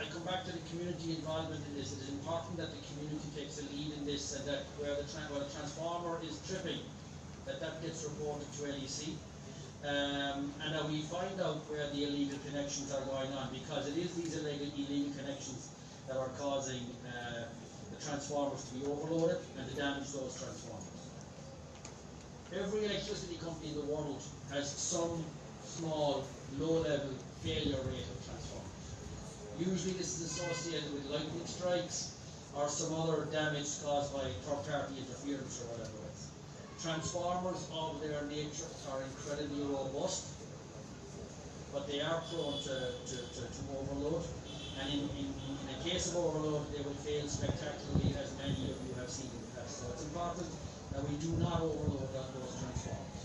I come back to the community involvement in this. It is important that the community takes a lead in this, and that where the transformer is tripping, that gets reported to LEC. And that we find out where the illegal connections are going on, because it is these illegal connections that are causing the transformers to be overloaded and to damage those transformers. Every electricity company in the world has some small, low-level failure rate of transformers. Usually this is associated with lightning strikes or some other damage caused by third-party interference or whatever else. Transformers of their nature are incredibly robust, but they are prone to overload. And in the case of overload, they will fail spectacularly, as many of you have seen in the past. So it's important that we do not overload those transformers.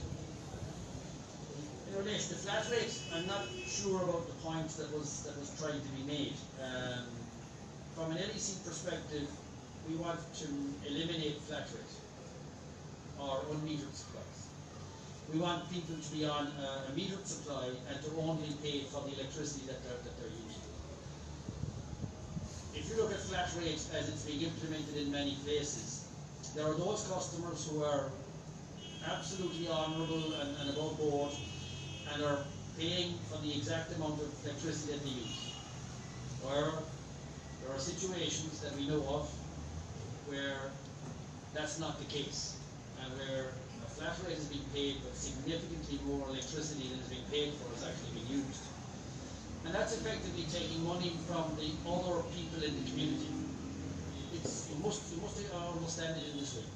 In relation to flat rate, I'm not sure about the point that was trying to be made. From an LEC perspective, we want to eliminate flat rate or unmetered supplies. We want people to be on a metered supply and to only pay for the electricity that they're using. If you look at flat rate as it's being implemented in many places, there are those customers who are absolutely honourable and above board and are paying for the exact amount of electricity that they use. Or there are situations that we know of where that's not the case, and where a flat rate is being paid but significantly more electricity than is being paid for is actually being used. And that's effectively taking money from the other people in the community. You must understand it in this way.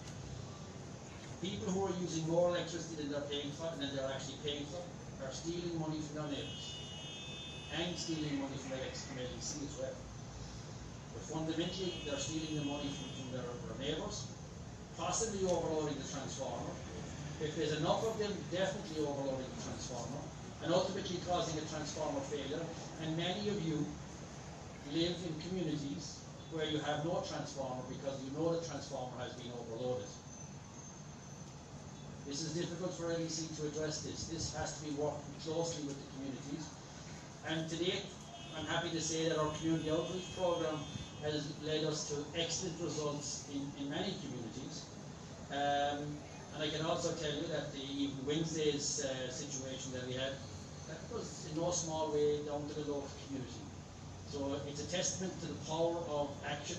People who are using more electricity than they're paying for, and than they're actually paying for, are stealing money from their neighbours. And stealing money from LEC as well. But fundamentally, they're stealing the money from their neighbours, possibly overloading the transformer. If there's enough of them, definitely overloading the transformer, and ultimately causing a transformer failure. And many of you live in communities where you have no transformer because you know the transformer has been overloaded. This is difficult for LEC to address this. This has to be working closely with the communities. And to date, I'm happy to say that our community outreach program has led us to excellent results in many communities. And I can also tell you that the Wednesday's situation that we had, that was in no small way down to the local community. So it's a testament to the power of action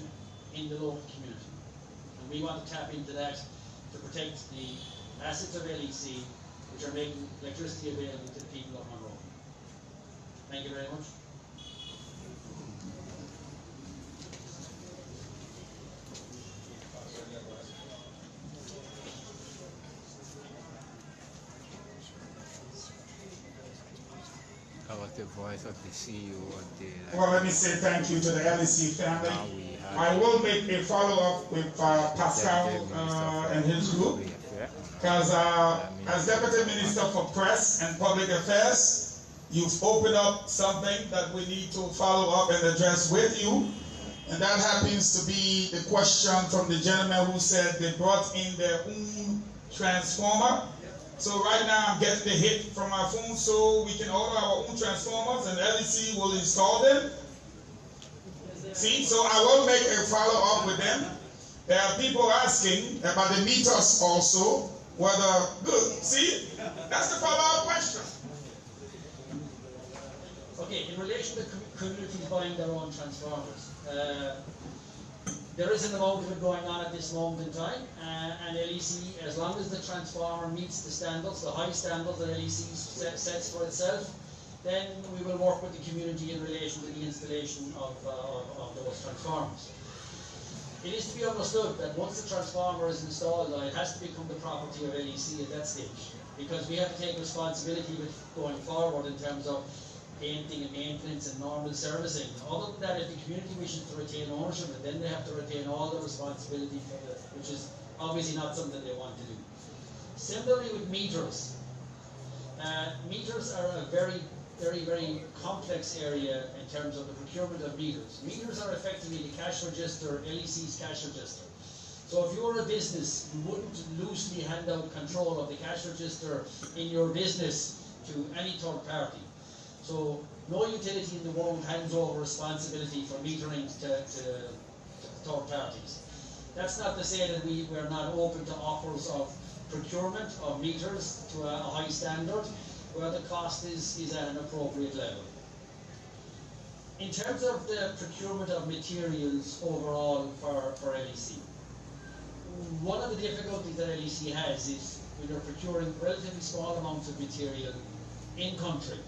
in the local community. And we want to tap into that to protect the assets of LEC, which are making electricity available to the people of Monroe. Thank you very much. That was the voice of the CEO of the... Well, let me say thank you to the LEC family. I will make a follow-up with Pascal and his group, because as Deputy Minister for Press and Public Affairs, you've opened up something that we need to follow up and address with you, and that happens to be the question from the gentleman who said they brought in their own transformer. So right now I'm getting the hit from my phone, so we can order our own transformers and LEC will install them. See, so I will make a follow-up with them. There are people asking about the meters also, whether good. See, that's the follow-up question. Okay, in relation to communities buying their own transformers, there is an amount of it going on at this moment in time, and LEC, as long as the transformer meets the standards, the high standards that LEC sets for itself, then we will work with the community in relation to the installation of those transformers. It is to be understood that once the transformer is installed, it has to become the property of LEC at that stage, because we have to take responsibility with going forward in terms of painting and maintenance and normal servicing. Other than that, if the community wishes to retain ownership, then they have to retain all the responsibility for it, which is obviously not something they want to do. Similarly with meters. Meters are a very complex area in terms of the procurement of meters. Meters are effectively the cash register, LEC's cash register. So if you're a business, you wouldn't loosely hand out control of the cash register in your business to any third party. So no utility in the world hands over responsibility for metering to third parties. That's not to say that we're not open to offers of procurement of meters to a high standard where the cost is at an appropriate level. In terms of the procurement of materials overall for LEC, one of the difficulties that LEC has is when you're procuring relatively small amounts of material in country,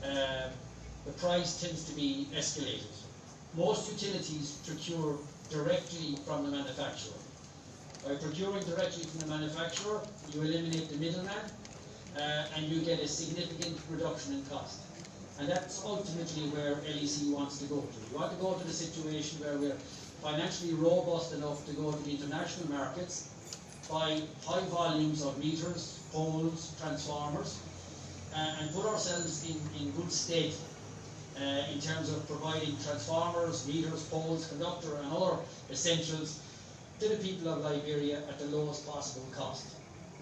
the price tends to be escalated. Most utilities procure directly from the manufacturer. By procuring directly from the manufacturer, you eliminate the middleman and you get a significant reduction in cost. And that's ultimately where LEC wants to go to. We want to go to the situation where we're financially robust enough to go to the international markets, buy high volumes of meters, poles, transformers, and put ourselves in good state in terms of providing transformers, meters, poles, conductor and other essentials to the people of Liberia at the lowest possible cost.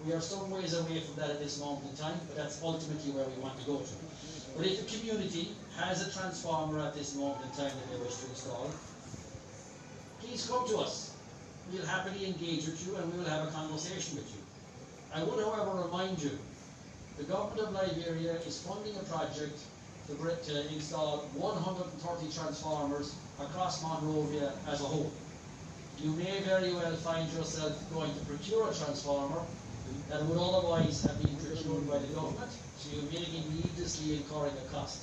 We are some ways away from that at this moment in time, but that's ultimately where we want to go to. But if the community has a transformer at this moment in time that they wish to install, please come to us. We'll happily engage with you and we will have a conversation with you. I would, however, remind you, the government of Liberia is funding a project to install 130 transformers across Monrovia as a whole. You may very well find yourself going to procure a transformer that would otherwise have been procured by the government, so you may be needlessly incurring a cost.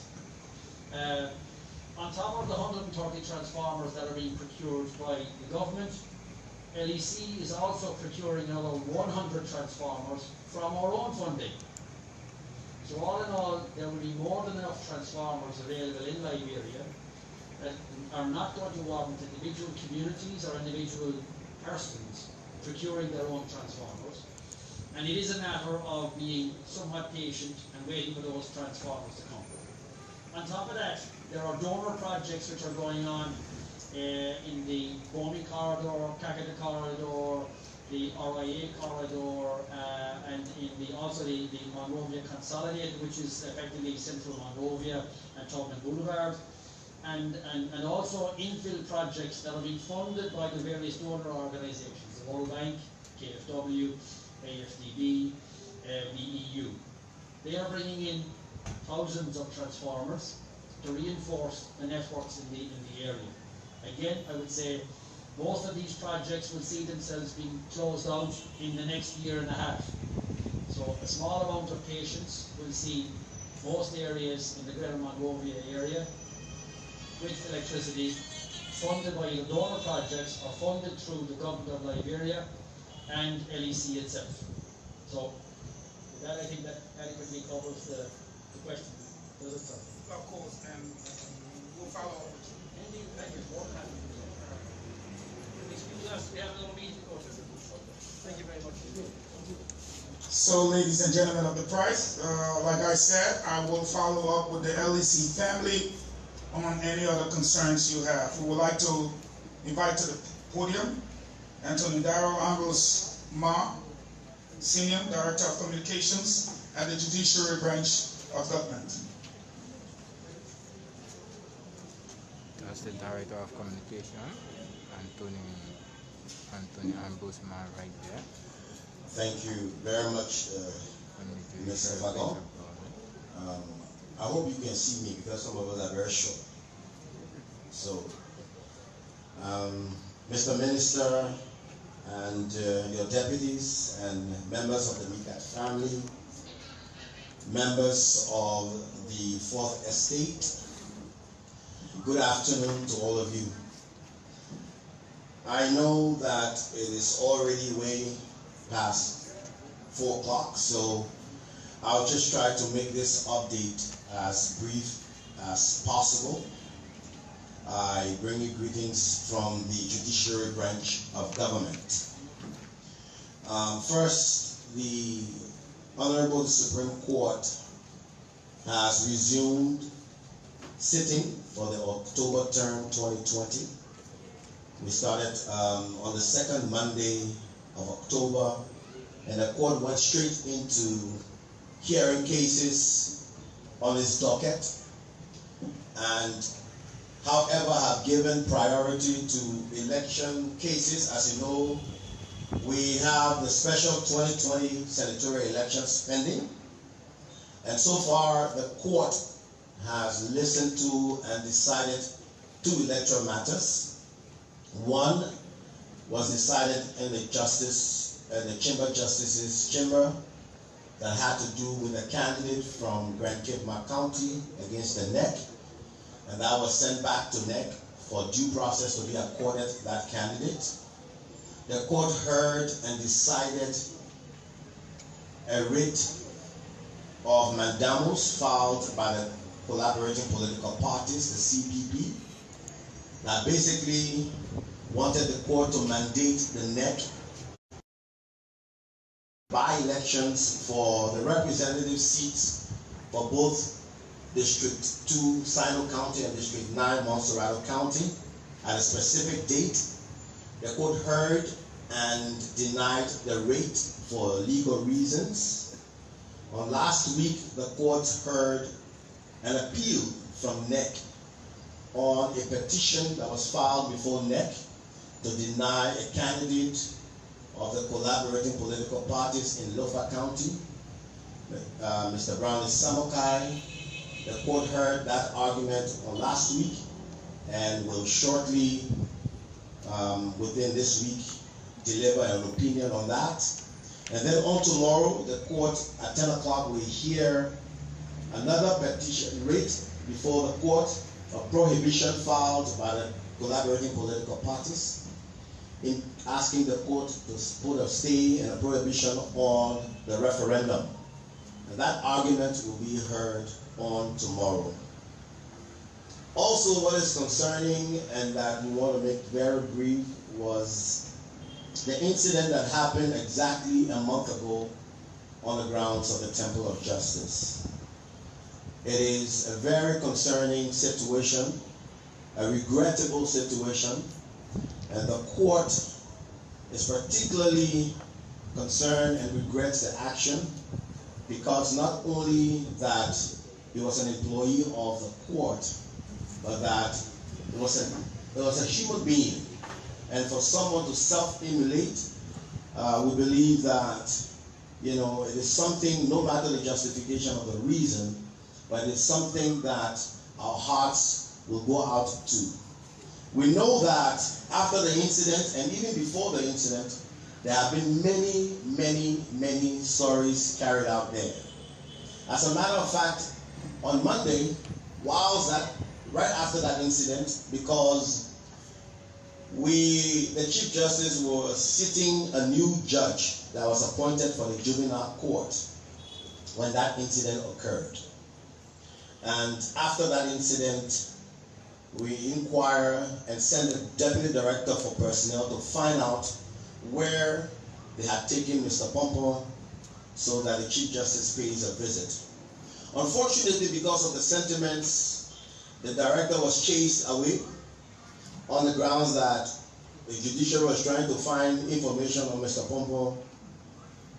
On top of the 130 transformers that are being procured by the government, LEC is also procuring another 100 transformers from our own funding. So all in all, there will be more than enough transformers available in Liberia that are not going to warrant individual communities or individual persons procuring their own transformers. And it is a matter of being somewhat patient and waiting for those transformers to come. On top of that, there are donor projects which are going on in the Bomi corridor, Kakata corridor, the RIA corridor, and in also the Monrovia Consolidated, which is effectively Central Monrovia and Tubman Boulevard. and also infill projects that are being funded by the various donor organisations, the World Bank, KFW, AFDB, the EU. They are bringing in thousands of transformers to reinforce the networks in the area. Again, I would say most of these projects will see themselves being closed out in the next year and a half. So a small amount of patience will see most areas in the Greater Monrovia area with electricity funded by either donor projects or funded through the government of Liberia and LEC itself. So with that, I think that adequately covers the question. Does it, sir? Of course, and we'll follow up with you. Indeed, thank you. Excuse us, we have a little meeting to go to. Thank you very much. So, ladies and gentlemen of the prize, like I said, I will follow up with the LEC family on any other concerns you have. We would like to invite to the podium Anthony Darrow Ambrose Ma, Senior Director of Communications at the Judiciary Branch of Government. That's the Director of Communication, Anthony Ambrose Ma right there. Thank you very much, Mr. Vagon. I hope you can see me because some of us are very short. So, Mr. Minister and your deputies and members of the MICAT family, members of the Fourth Estate, good afternoon to all of you. I know that it is already way past 4 o'clock, so I'll just try to make this update as brief as possible. I bring you greetings from the Judiciary Branch of Government. First, the Honorable Supreme Court has resumed sitting for the October term 2020. We started on the second Monday of October, and the court went straight into hearing cases on its docket, and however have given priority to election cases. As you know, we have the special 2020 senatorial elections pending, and so far the court has listened to and decided 2 electoral matters. One was decided in the Chamber Justice's chamber that had to do with a candidate from Grand Cape County against the NEC, and that was sent back to NEC for due process to be accorded that candidate. The court heard and decided a writ of mandamus filed by the collaborating political parties, the CPP, that basically wanted the court to mandate the NEC by-elections for the representative seats for both District 2, Sino County, and District 9, Montserrado County, at a specific date. The court heard and denied the writ for legal reasons. On last week, the court heard an appeal from NEC on a petition that was filed before NEC to deny a candidate of the collaborating political parties in Lofa County, Mr. Brownlee Samokai. The court heard that argument on last week and will shortly, within this week, deliver an opinion on that. And then on tomorrow, the court at 10 o'clock will hear another petition writ before the court of prohibition filed by the collaborating political parties, in asking the court to put a stay and a prohibition on the referendum. And that argument will be heard on tomorrow. Also, what is concerning and that we want to make very brief was the incident that happened exactly a month ago on the grounds of the Temple of Justice. It is a very concerning situation, a regrettable situation, and the court is particularly concerned and regrets the action because not only that he was an employee of the court, but that it was a human being. And for someone to self-immolate, we believe that, you know, it is something, no matter the justification of the reason, but it's something that our hearts will go out to. We know that after the incident, and even before the incident, there have been many stories carried out there. As a matter of fact, on Monday, right after that incident, because the Chief Justice was sitting a new judge that was appointed for the juvenile court when that incident occurred. And after that incident, we inquire and send the Deputy Director for Personnel to find out where they had taken Mr. Pompon so that the Chief Justice pays a visit. Unfortunately, because of the sentiments, the Director was chased away on the grounds that the judiciary was trying to find information on Mr. Pompon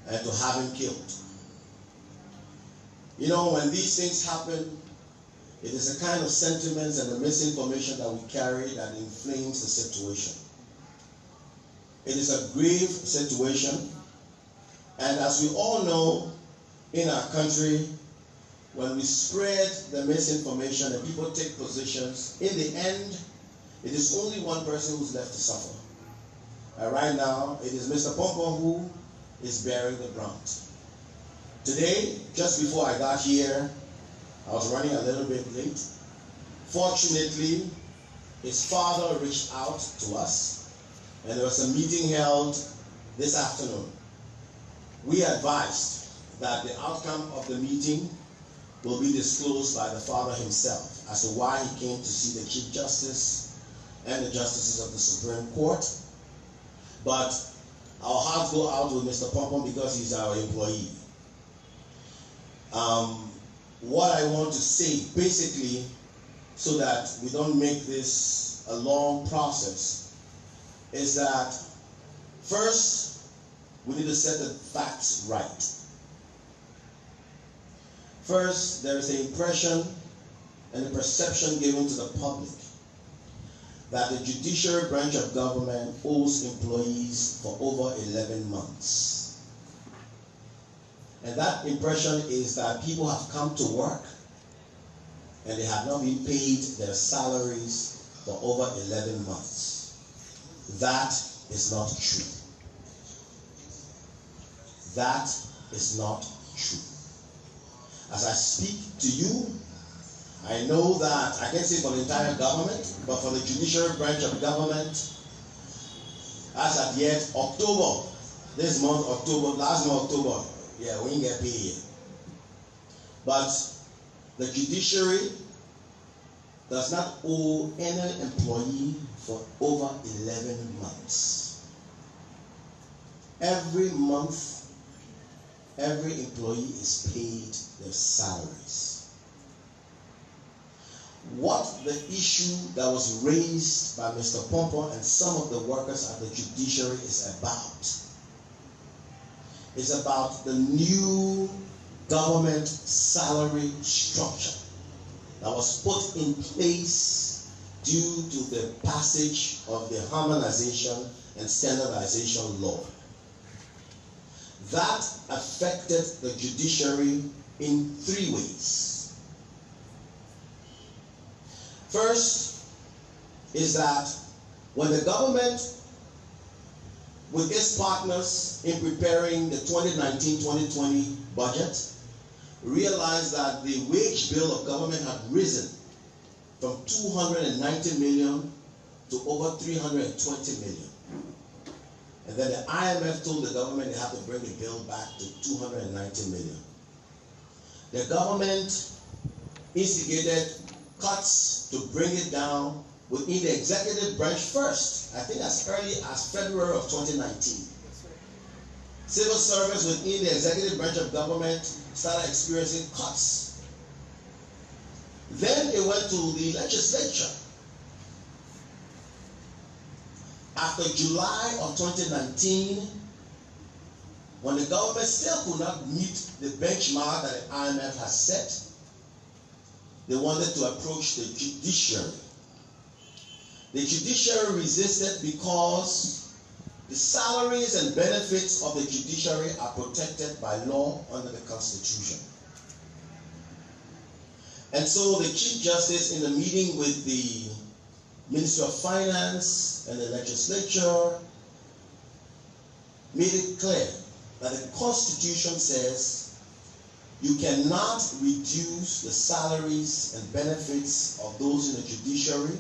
and to have him killed. You know, when these things happen, it is the kind of sentiments and the misinformation that we carry that inflames the situation. It is a grave situation, and as we all know, in our country, when we spread the misinformation and people take positions, in the end, it is only one person who's left to suffer. And right now, it is Mr. Pompon who is bearing the brunt. Today, just before I got here, I was running a little bit late. Fortunately, his father reached out to us, and there was a meeting held this afternoon. We advised that the outcome of the meeting will be disclosed by the father himself as to why he came to see the Chief Justice and the Justices of the Supreme Court. But our hearts go out with Mr. Pompon because he's our employee. What I want to say, basically, so that we don't make this a long process, is that first, we need to set the facts right. First, there is the impression and the perception given to the public that the judiciary branch of government owes employees for over 11 months. And that impression is that people have come to work and they have not been paid their salaries for over 11 months. That is not true. That is not true. As I speak to you, I know that I can't say for the entire government, but for the judiciary branch of government, as at yet October, this month, October, last month, October, yeah, we didn't get paid yet. But the judiciary does not owe any employee for over 11 months. Every month, every employee is paid their salaries. What the issue that was raised by Mr. Pompon and some of the workers at the judiciary is about the new government salary structure that was put in place due to the passage of the harmonization and standardization law. That affected the judiciary in 3 ways. First is that when the government, with its partners in preparing the 2019-2020 budget, realized that the wage bill of government had risen from 290 million to over 320 million. And then the IMF told the government they have to bring the bill back to 290 million. The government instigated cuts to bring it down within the executive branch first, I think as early as February of 2019. Civil servants within the executive branch of government started experiencing cuts. Then it went to the legislature. After July of 2019, when the government still could not meet the benchmark that the IMF has set, they wanted to approach the judiciary. The judiciary resisted because the salaries and benefits of the judiciary are protected by law under the Constitution. And so the Chief Justice, in a meeting with the Ministry of Finance and the legislature, made it clear that the Constitution says you cannot reduce the salaries and benefits of those in the judiciary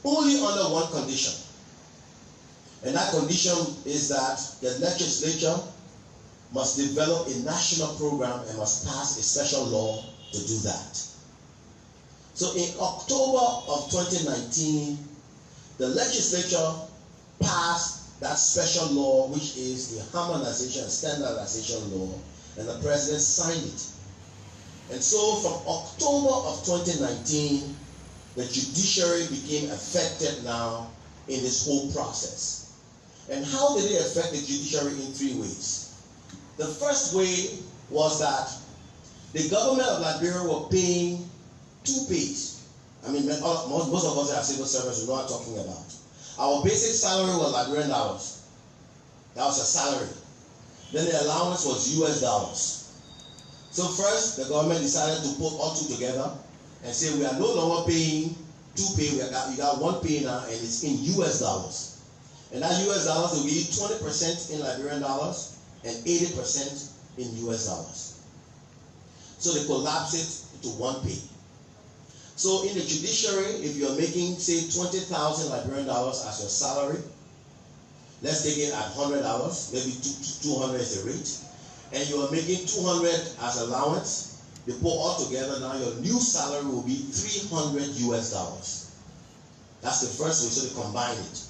only under one condition. And that condition is that the legislature must develop a national program and must pass a special law to do that. So in October of 2019, the legislature passed that special law, which is the harmonization and standardization law, and the president signed it. And so from October of 2019, the judiciary became affected now in this whole process. And how did it affect the judiciary? In three ways. The first way was that the government of Liberia were paying two pays. I mean, most of us are civil servants, we know what I'm talking about. Our basic salary was Liberian dollars. That was a salary. Then the allowance was US dollars. So first, the government decided to put all two together and say we are no longer paying two pay, you got one pay now, and it's in US dollars. And that US dollars will be 20% in Liberian dollars and 80% in US dollars. So they collapse it into one pay. So in the judiciary, if you're making, say, 20,000 Liberian dollars as your salary, let's take it at $100, maybe 200 is the rate, and you're making 200 as allowance, you put all together, now your new salary will be 300 US dollars. That's the first way, so they combine it.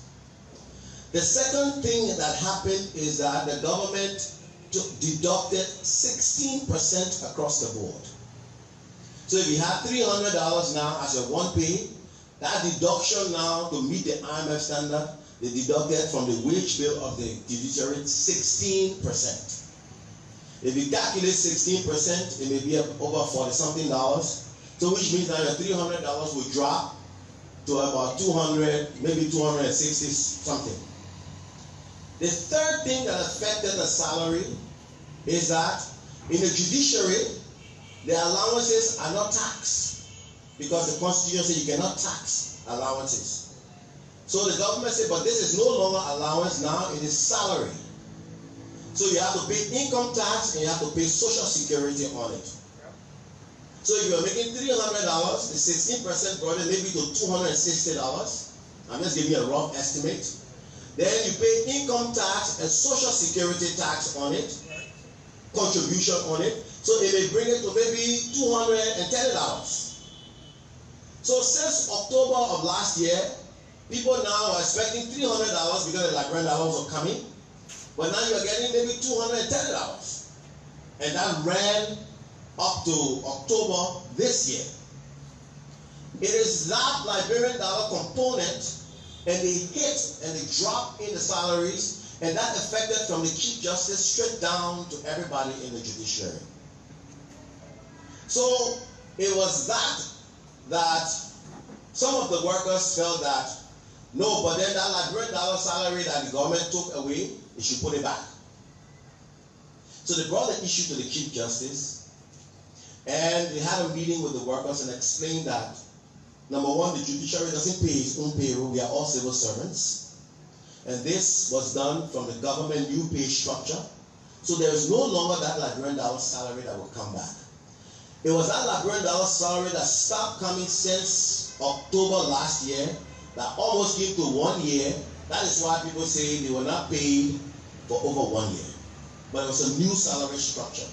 The second thing that happened is that the government deducted 16% across the board. So if you have $300 now as your one pay, that deduction now to meet the IMF standard, they deducted from the wage bill of the judiciary 16%. If you calculate 16%, it may be over $40-something. So which means that your $300 will drop to about 200, maybe 260 something. The third thing that affected the salary is that in the judiciary, the allowances are not taxed because the Constitution says you cannot tax allowances. So the government said, but this is no longer allowance now, it is salary. So you have to pay income tax and you have to pay Social Security on it. So if you're making $300, the 16% brought it maybe to $260. I'm just giving you a rough estimate. Then you pay income tax and Social Security tax on it, contribution on it. So it may bring it to maybe $210. So since October of last year, people now are expecting $300 because the Liberian dollars are coming. But now you're getting maybe $210. And that ran up to October this year. It is that Liberian dollar component and the hit and the drop in the salaries, and that affected from the Chief Justice straight down to everybody in the judiciary. So it was that some of the workers felt that, no, but then that Liberian dollar salary that the government took away, it should put it back. So they brought the issue to the Chief Justice, and they had a meeting with the workers and explained that, number one, the judiciary doesn't pay its own payroll. We are all civil servants. And this was done from the government new pay structure. So there is no longer that Liberian dollar salary that will come back. It was that Liberian dollar salary that stopped coming since October last year, that almost came to 1 year. That is why people say they were not paid for over 1 year. But it was a new salary structure.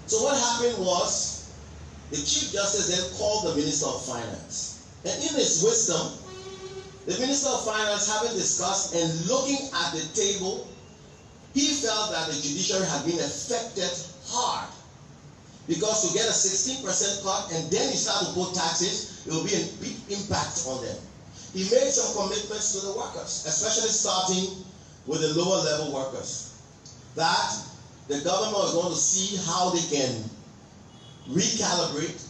So what happened was, the Chief Justice then called the Minister of Finance. And in his wisdom, the Minister of Finance, having discussed and looking at the table, he felt that the judiciary had been affected hard. Because to get a 16% cut and then you start to put taxes, it will be a big impact on them. He made some commitments to the workers, especially starting with the lower level workers, that the government was going to see how they can recalibrate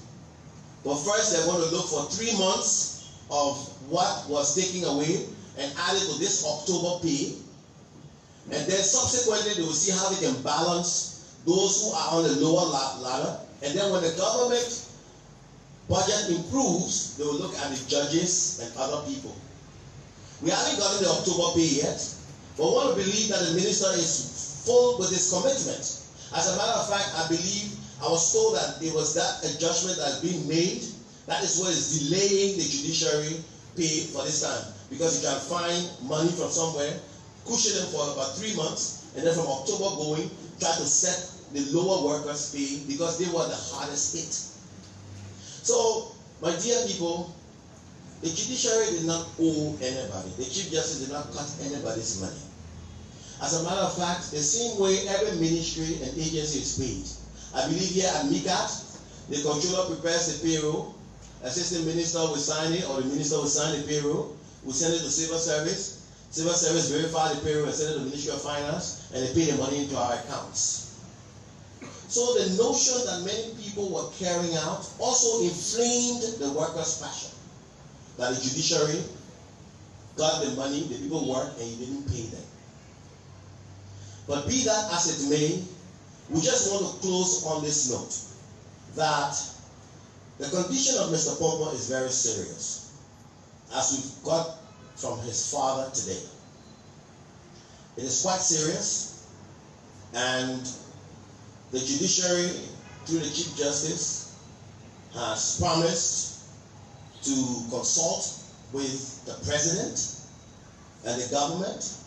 But first, they're going to look for 3 months of what was taken away and add it to this October pay. And then subsequently, they will see how they can balance those who are on the lower ladder. And then when the government budget improves, they will look at the judges and other people. We haven't gotten the October pay yet, but we want to believe that the minister is full with his commitment. As a matter of fact, I believe I was told that there was that adjustment that has been made. That is what is delaying the judiciary pay for this time, because you can find money from somewhere, cushion them for about 3 months, and then from October going, try to set the lower workers' pay because they were the hardest hit. So, my dear people, the judiciary did not owe anybody. The Chief Justice did not cut anybody's money. As a matter of fact, the same way every ministry and agency is paid. I believe here at MICAT, the controller prepares the payroll, assistant minister will sign it, or the minister will sign the payroll, we send it to civil service verify the payroll and send it to the Ministry of Finance, and they pay the money into our accounts. So the notion that many people were carrying out also inflamed the workers' passion. That the judiciary got the money, the people worked, and you didn't pay them. But be that as it may, we just want to close on this note that the condition of Mr. Pompo is very serious, as we've got from his father today. It is quite serious, and the judiciary, through the Chief Justice, has promised to consult with the President and the government.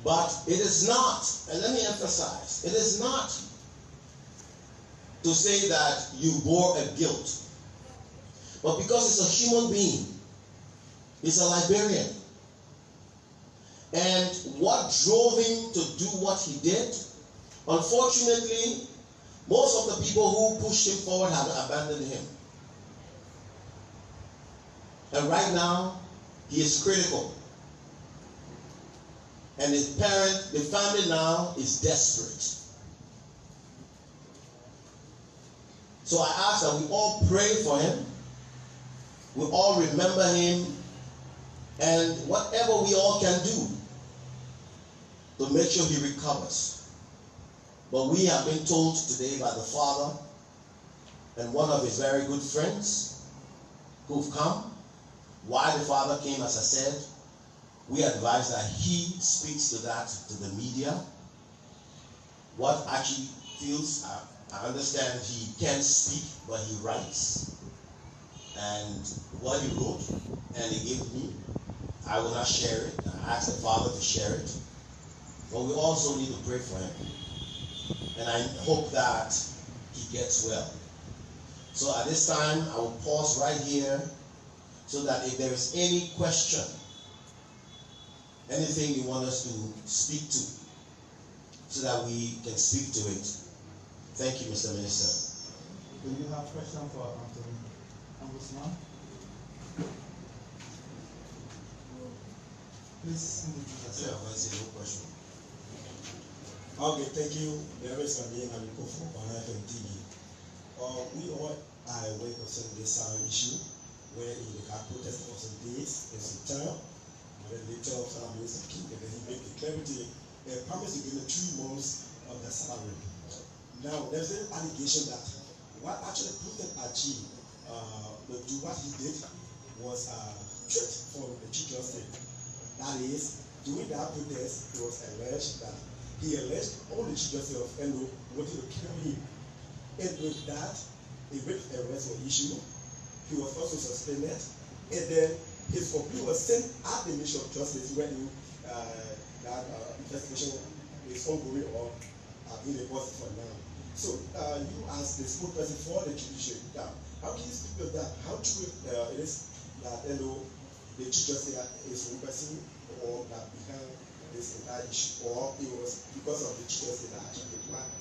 But it is not, and let me emphasize, it is not to say that you bore a guilt, but because it's a human being, it's a Liberian. And what drove him to do what he did, unfortunately, most of the people who pushed him forward have abandoned him. And right now, he is critical. And his parent, the family now is desperate. So I ask that we all pray for him. We all remember him. And whatever we all can do to make sure he recovers. But we have been told today by the father and one of his very good friends who've come. Why the father came, as I said, we advise that he speaks to that, to the media. What Archie feels, I understand he can't speak, but he writes. And what he wrote, and he gave me, I will not share it. I asked the father to share it. But we also need to pray for him. And I hope that he gets well. So at this time, I will pause right here so that if there is any question, anything you want us to speak to, so that we can speak to it. Thank you, Mr. Minister. Do you have a question for Ombudsman? Please introduce yourself. Yeah, that's no question. Okay, thank you very much for being on FM TV. We all are aware concerning this issue, where in the protest for some days, there's a term, and then later Minister King, and then he made the clarity, promised to give the 2 months of the salary. Now, there's an allegation that what actually President Achi to do what he did was a trick for the Chief Justice. That is, during that protest, it was alleged that he alleged all the Chief Justice of Endo wanted to kill him. And with that, a writ arrest was issued. He was also suspended. And then his complaint was sent at the Ministry of Justice when that investigation is ongoing or being reported for now. So you as the spokesperson for the judiciary, how can you speak of that? How true it is that the Chief Justice is one person or that behind this entire issue, or it was because of the Chief Justice that actually planned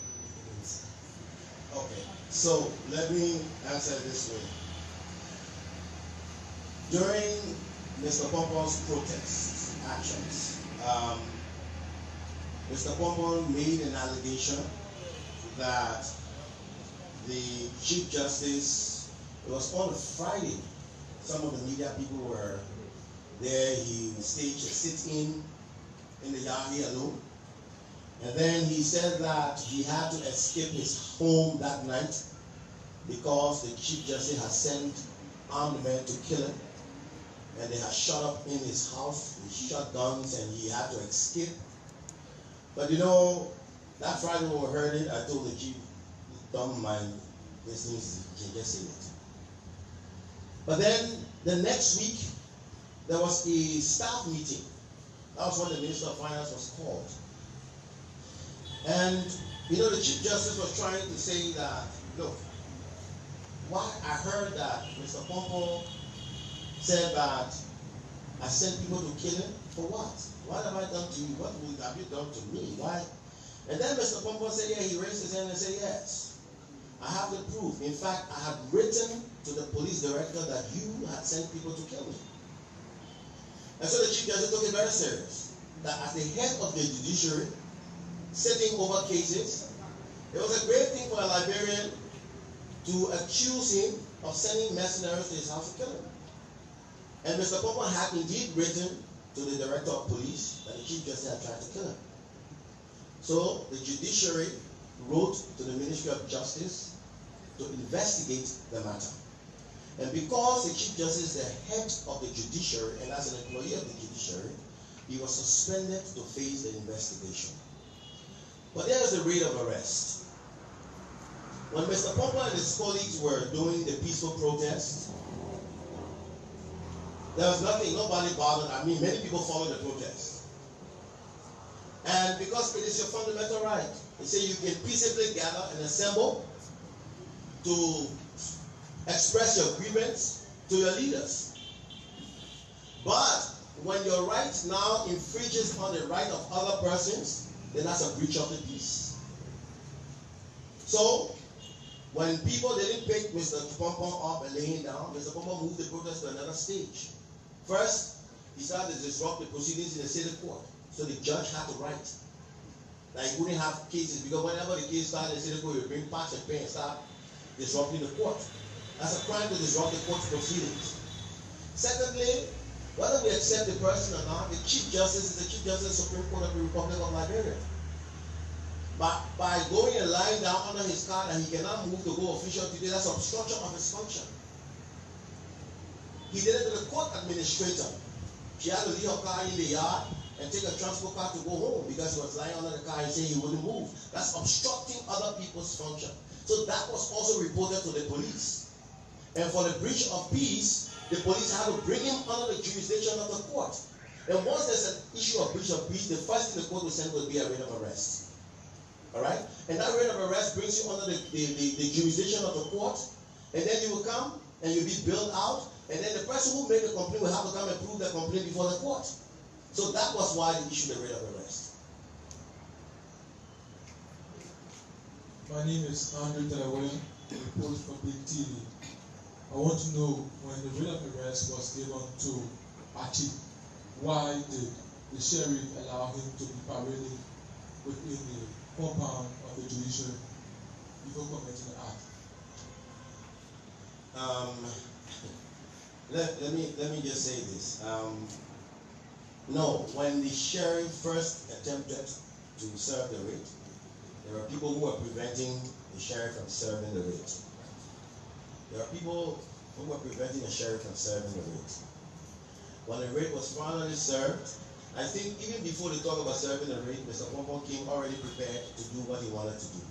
this? Okay, so let me answer this way. During Mr. Pompo's protest actions, Mr. Pompo made an allegation that the Chief Justice It was on a Friday. Some of the media people were there. He staged a sit-in the yard here alone. And then he said that he had to escape his home that night because the Chief Justice had sent armed men to kill him. And they had shot up in his house with shotguns, and he had to escape. But you know, that Friday when we heard it, I told the Chief, don't mind listening, you can just say it. But then the next week, there was a staff meeting. That was when the Minister of Finance was called. And you know, the Chief Justice was trying to say that, look, why I heard that Mr. Pompo said that I sent people to kill him. For what? What have I done to you? What have you done to me? Why? And then Mr. Pompo said, yeah, he raised his hand and said, yes, I have the proof. In fact, I had written to the police director that you had sent people to kill me. And so the Chief Justice took it very serious, that as the head of the judiciary, sitting over cases, it was a great thing for a Liberian to accuse him of sending mercenaries to his house to kill him. And Mr. Pompo had indeed written to the director of police that the Chief Justice had tried to kill him. So the judiciary wrote to the Ministry of Justice to investigate the matter. And because the Chief Justice is the head of the judiciary, and as an employee of the judiciary, he was suspended to face the investigation. But there is a rate of arrest. When Mr. Pompo and his colleagues were doing the peaceful protest, there was nothing, nobody bothered. I mean, many people followed the protest. And because it is your fundamental right, they say you can peaceably gather and assemble to express your grievance to your leaders. But when your right now infringes on the right of other persons, then that's a breach of the peace. So, when people didn't pick Mr. Pompo up and lay him down, Mr. Pompo moved the protest to another stage. First, he started to disrupt the proceedings in the city court. So the judge had to write that he wouldn't have cases, because whenever the case started in the city court, he would bring patch and pay and start disrupting the court. That's a crime to disrupt the court's proceedings. Secondly, whether we accept the person or not, the Chief Justice is the Chief Justice of the Supreme Court of the Republic of Liberia. But by going and lying down under his car that he cannot move to go official today, that's obstruction of his function. He did it to the court administrator. She had to leave her car in the yard and take a transport car to go home because he was lying under the car and saying he wouldn't move. That's obstructing other people's function. So that was also reported to the police. And for the breach of peace, the police had to bring him under the jurisdiction of the court. And once there's an issue of breach of peace, the first thing the court will send will be a writ of arrest. Alright? And that writ of arrest brings you under the jurisdiction of the court. And then you will come and you'll be billed out. And then the person who made the complaint will have to come and prove the complaint before the court. So that was why they issued the writ of arrest. My name is Andrew Delaware, reporter for Big TV. I want to know, when the writ of arrest was given to Achi, why did the sheriff allow him to be parading within the compound of the judiciary before committing the act? Let me just say this. No, when the sheriff first attempted to serve the writ, there were people who were preventing the sheriff from serving the writ. There are people who were preventing the sheriff from serving the writ. When the writ was finally served, I think even before they talk about serving the writ, Mr. Pompo came already prepared to do what he wanted to do.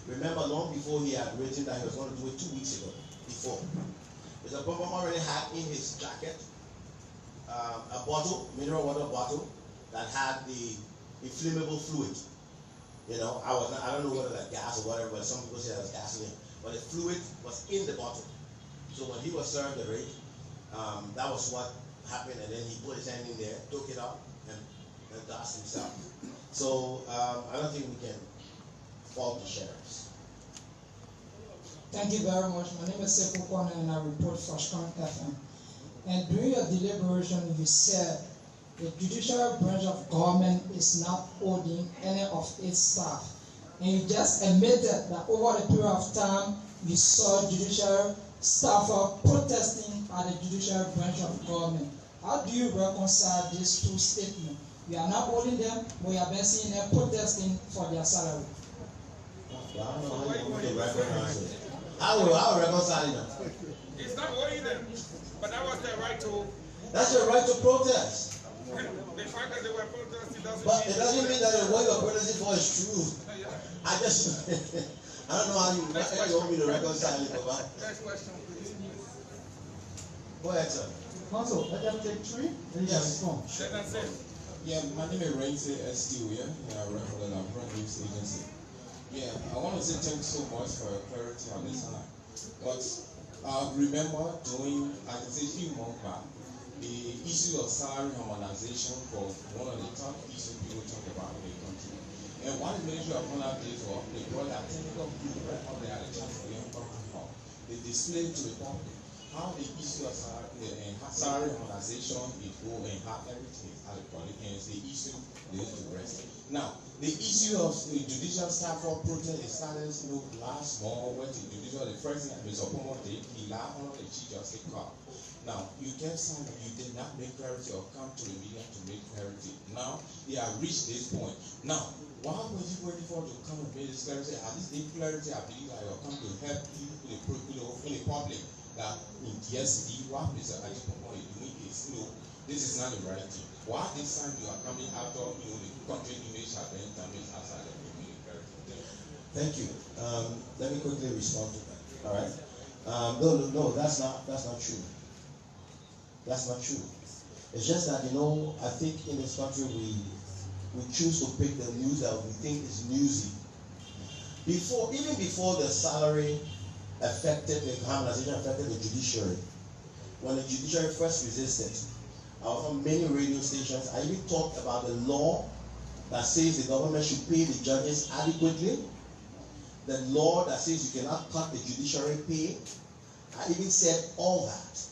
Remember, long before he had written that he was going to do it 2 weeks ago, before. Mr. Pompo already had in his jacket a bottle, mineral water bottle, that had the inflammable fluid. You know, I don't know whether that's gas or whatever, but some people say that was gasoline. But the fluid was in the bottle. So when he was served the rate, that was what happened, and then he put his hand in there, took it out, and doused himself. So I don't think we can fault the sheriffs. Thank you very much. My name is Sekou Kwana and I report for Strong FM. And during your deliberation, you said the judicial branch of government is not holding any of its staff. And you just admitted that over the period of time, you saw judicial staff are protesting at the judicial branch of government. How do you reconcile these two statements? We are not holding them, we have been seeing them protesting for their salary. Well, I don't know how you want to recognize it. I will reconcile them. It's not holding them, but that was their right to. That's your right to protest. The fact that they were protesting doesn't But mean. it doesn't mean that what you're protesting for is true. I just, I don't know how you want me to reconcile it, Baba. Next question, please. Go ahead, sir. Council, let them take three, then you can respond. That's it. Yeah, my name is Renzi STO, yeah? I run for the Liberia News Agency. Yeah, I want to say thanks so much for your clarity on this one. But remember during, I can say a few months back, the issue of salary harmonization was one of the top issues people talk about in the country. And what the Ministry of Finance did was they brought their technical people right up there at the chance for young people. They displayed to the public how the issue of salary harmonization is going and how everything is adequate, and it's the issue they need to rest. Now, the issue of the judicial staff for protest is started last month when the judicial, the first thing Mr. Pomo did, he allowed one of the Chief Justice call. Now, you can say you did not make clarity or come to the media to make clarity. Now, they have reached this point. Now, why was you waiting for to come and make this clarity? At least the clarity, I believe, I will come to help you in the public. That in DSD, what Mr. Ajipomo is doing is, this is not the right thing. Why this time you are coming after, the country image has been damaged outside of the military? Thank you. Let me quickly respond to that. All right. No, that's not true. That's not true. It's just that I think in this country we choose to pick the news that we think is newsy. Even before the salary the harmonization affected the judiciary. When the judiciary first resisted, I was on many radio stations. I even talked about the law that says the government should pay the judges adequately, the law that says you cannot cut the judiciary pay. I even said all that.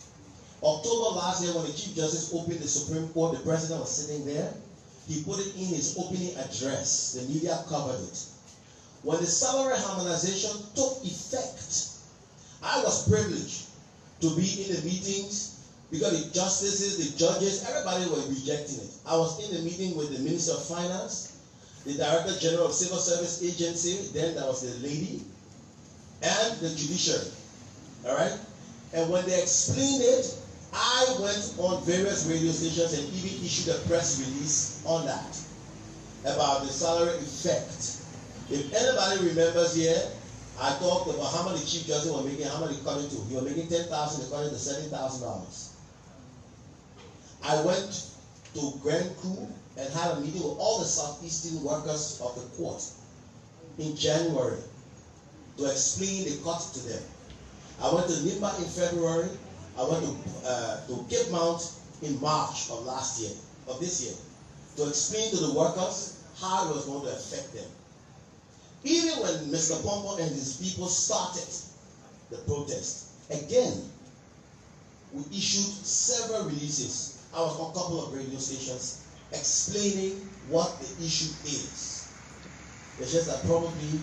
October last year, when the Chief Justice opened the Supreme Court, the President was sitting there. He put it in his opening address. The media covered it. When the salary harmonization took effect, I was privileged to be in the meetings because the justices, the judges, everybody were rejecting it. I was in the meeting with the Minister of Finance, the Director General of Civil Service Agency, then that was the lady, and the judiciary. All right? And when they explained it, I went on various radio stations and even issued a press release on that about the salary effect. If anybody remembers here, I talked about how much the Chief Justice was making, how much he cut it to. He was making $10,000, they cut it to $7,000. I went to Grand Crew and had a meeting with all the Southeastern workers of the court in January to explain the cut to them. I went to Nimba in February. I went to Cape Mount in March of this year, to explain to the workers how it was going to affect them. Even when Mr. Pompo and his people started the protest, again, we issued several releases. I was on a couple of radio stations explaining what the issue is. It's just that probably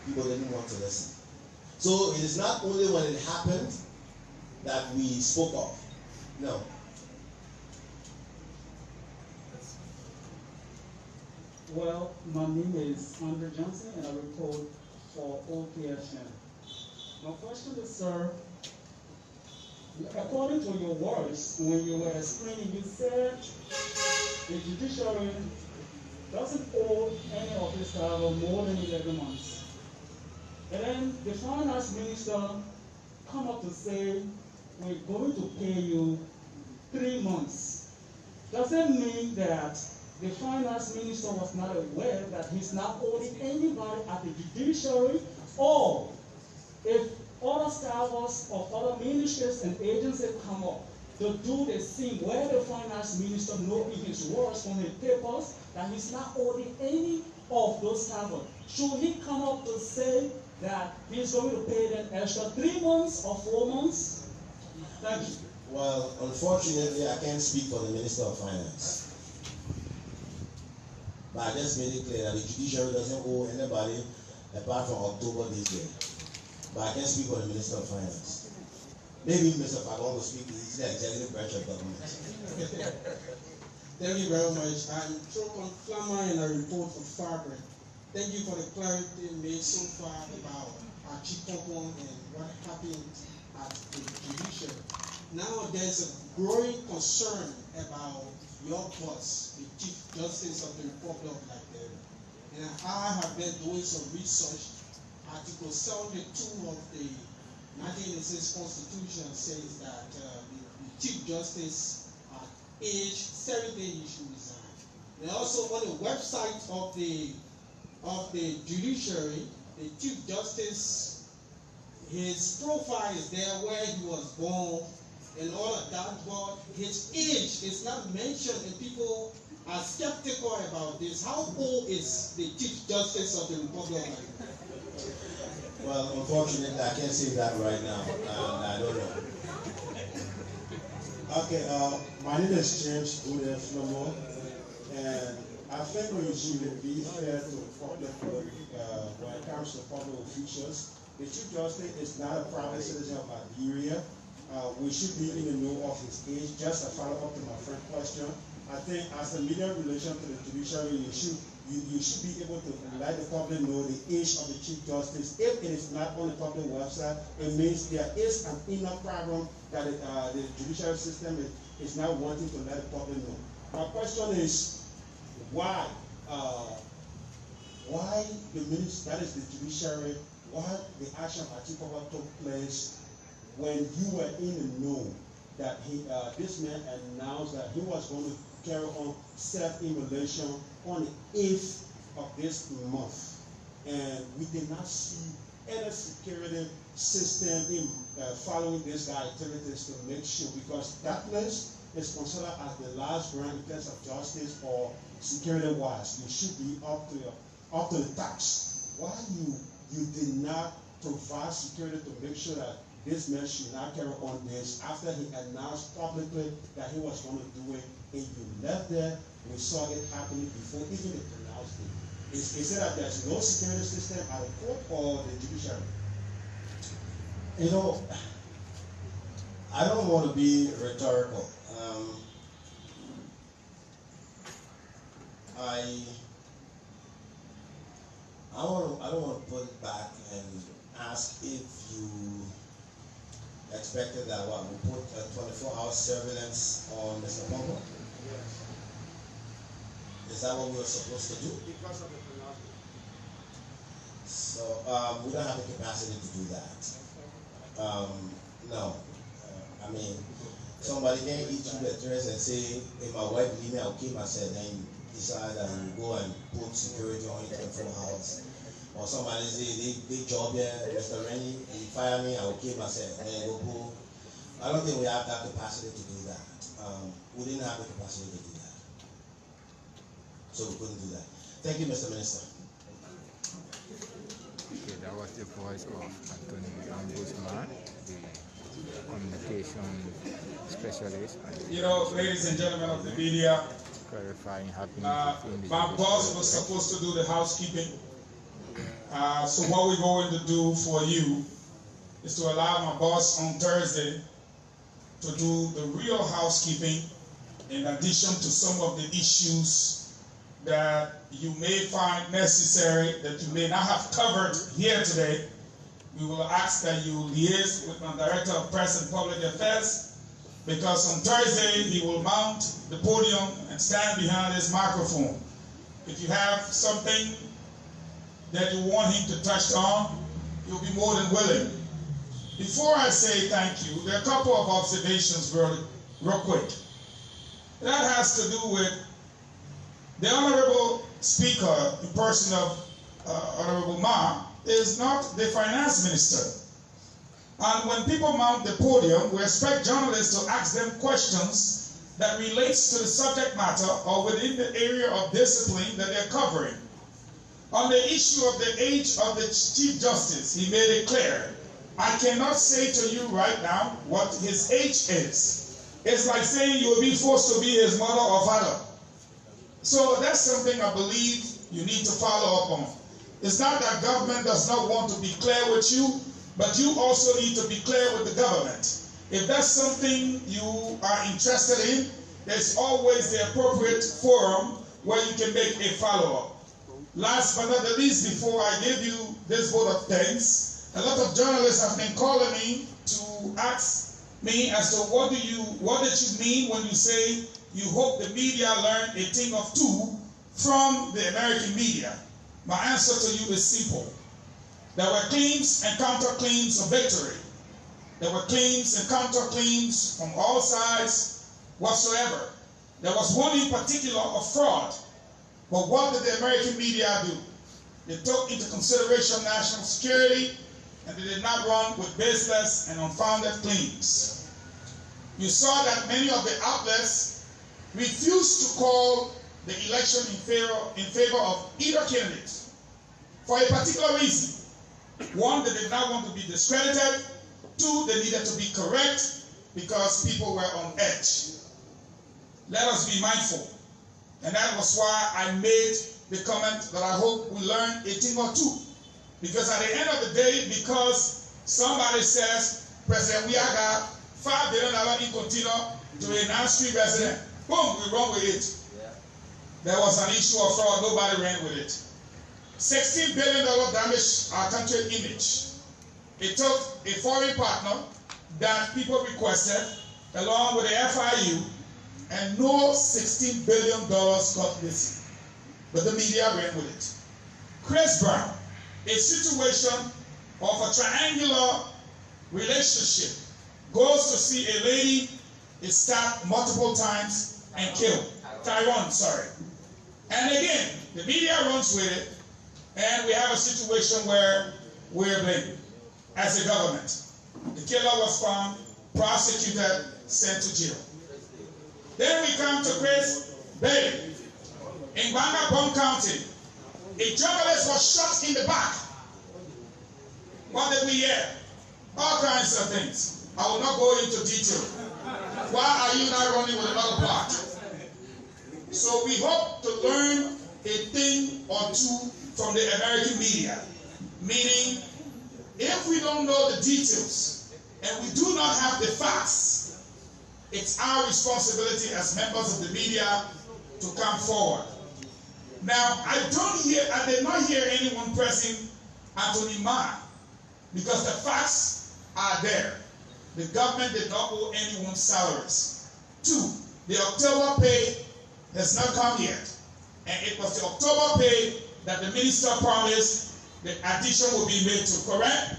people didn't want to listen. So it is not only when it happened that we spoke of. No. Well, my name is Andrew Johnson and I report for OKFM. My question is, sir, according to your words, when you were explaining, you said the judiciary doesn't owe any of this travel more than 11 months. And then the finance minister come up to say, we're going to pay you 3 months. Does that mean that the finance minister was not aware that he's not owing anybody at the judiciary, or if other staffers of other ministries and agencies come up to do the same, where the finance minister knows in his words from his papers that he's not owing any of those staffers, should he come up to say that he's going to pay them extra 3 months or 4 months? Thank you. Well, unfortunately, I can't speak for the Minister of Finance. But I just made it clear that the judiciary doesn't owe anybody apart from October this year. But I can't speak for the Minister of Finance. Maybe Mr. Fagon will speak. He's the executive branch of government. Thank you very much. I'm Trocon Flammer and I report for Fabric. Thank you for the clarity made so far about our chief compound and what happened at the judiciary. Now there's a growing concern about your boss, the Chief Justice of the Republic of Liberia. And I have been doing some research. Article 72 of the 1986 Constitution says that the Chief Justice at age 70 should resign. And also on the website of the judiciary, the Chief Justice, his profile is there where he was born and all of that, but his age is not mentioned, and people are skeptical about this. How old is the Chief Justice of the Republic of Liberia? Well, unfortunately, I can't say that right now. I don't know. Okay, my name is James Flammo, and I think we should be fair to the public when it comes to public officials. The Chief Justice is not a private citizen of Liberia. We should be in the know of his age. Just a follow-up to my friend's question. I think as a media relation to the judiciary, you should be able to let the public know the age of the Chief Justice. If it is not on the public website, it means there is an inner problem that the judiciary system is not wanting to let the public know. My question is, why the minister, that is the judiciary, why the action of Atipawa took place when you were in the know that this man announced that he was going to carry on self-immolation on the 8th of this month, and we did not see any security system in following this guy activities to make sure, because that place is considered as the last ground in terms of justice or security-wise. You should be up to the task. Why you did not provide security to make sure that this man should not carry on this after he announced publicly that he was going to do it, and you left there? We saw it happening before even they pronounced it. Is it that there's no security system at the court or the judiciary? You know, I don't want to be rhetorical. I don't want to put it back and ask if you expected that we put a 24-hour surveillance on Mr. Pombo? Yes. Is that what we were supposed to do? Because of the penalty. So we don't have the capacity to do that. No. I mean, somebody can eat you the dress and say, if my wife leave me, I'll keep myself. Then you decide that you go and put security on it 24 hours. Or somebody say, they job here, Mr. Rennie, you fire me, I will kill myself. Then you go. I don't think we have that capacity to do that. We didn't have the capacity to do that. So we couldn't do that. Thank you, Mr. Minister. Okay, that was the voice of Anthony Ambusman, the communication specialist. You know, ladies and gentlemen of the media, clarifying happenings in the my boss was supposed to do the housekeeping. So what we're going to do for you is to allow my boss on Thursday to do the real housekeeping in addition to some of the issues that you may find necessary that you may not have covered here today. We will ask that you liaise with my Director of Press and Public Affairs, because on Thursday he will mount the podium and stand behind his microphone. If you have something that you want him to touch on, he'll be more than willing. Before I say thank you, there are a couple of observations real quick. That has to do with the Honorable Speaker, in person of Honorable Ma, is not the Finance Minister. And when people mount the podium, we expect journalists to ask them questions that relates to the subject matter or within the area of discipline that they're covering. On the issue of the age of the Chief Justice, he made it clear. I cannot say to you right now what his age is. It's like saying you will be forced to be his mother or father. So that's something I believe you need to follow up on. It's not that government does not want to be clear with you, but you also need to be clear with the government. If that's something you are interested in, there's always the appropriate forum where you can make a follow-up. Last but not the least, before I give you this vote of thanks, a lot of journalists have been calling me to ask me as to what did you mean when you say you hope the media learn a thing or two from the American media. My answer to you is simple. There were claims and counterclaims of victory. There were claims and counterclaims from all sides whatsoever. There was one in particular of fraud. But what did the American media do? They took into consideration national security, and they did not run with baseless and unfounded claims. You saw that many of the outlets refused to call the election in favor of either candidate for a particular reason. One, they did not want to be discredited. Two, they needed to be correct because people were on edge. Let us be mindful. And that was why I made the comment that I hope we learn a thing or two. Because at the end of the day, because somebody says, President Wiaga, $5 billion in continue to a non-street resident, boom, we run with it. Yeah. There was an issue of fraud, nobody ran with it. $16 billion damaged our country image. It took a foreign partner that people requested, along with the FIU, and no $16 billion got missing. But the media ran with it. Chris Brown, a situation of a triangular relationship, goes to see a lady, is stabbed multiple times and killed. Tyrone, sorry. And again, the media runs with it, and we have a situation where we're blamed as a government. The killer was found, prosecuted, sent to jail. Then we come to Chris Bailey in Bangabong County. A journalist was shot in the back. What did we hear? All kinds of things. I will not go into detail. Why are you not running with another part? So we hope to learn a thing or two from the American media. Meaning, if we don't know the details and we do not have the facts, it's our responsibility as members of the media to come forward. Now, I did not hear anyone pressing Anthony Marr because the facts are there. The government did not owe anyone salaries. 2, the October pay has not come yet. And it was the October pay that the minister promised the addition will be made to, correct?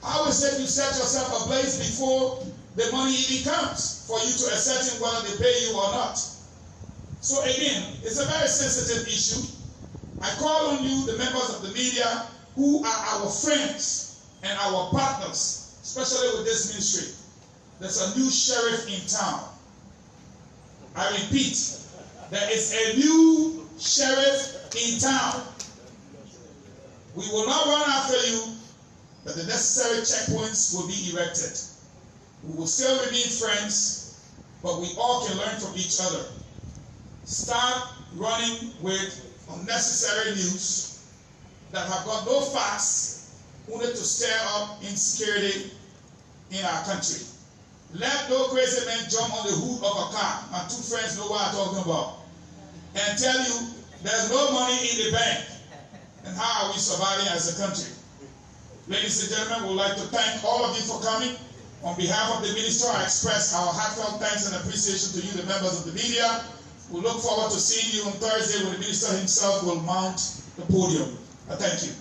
How is it you set yourself ablaze before the money even comes for you to ascertain whether they pay you or not? So again, it's a very sensitive issue. I call on you, the members of the media, who are our friends and our partners, especially with this ministry. There's a new sheriff in town. I repeat, there is a new sheriff in town. We will not run after you, but the necessary checkpoints will be erected. We will still remain friends, but we all can learn from each other. Start running with unnecessary news that have got no facts, only to stir up insecurity in our country. Let no crazy man jump on the hood of a car, my 2 friends know what I'm talking about, and tell you there's no money in the bank. And how are we surviving as a country? Ladies and gentlemen, we would like to thank all of you for coming. On behalf of the minister, I express our heartfelt thanks and appreciation to you, the members of the media. We look forward to seeing you on Thursday when the minister himself will mount the podium. Thank you.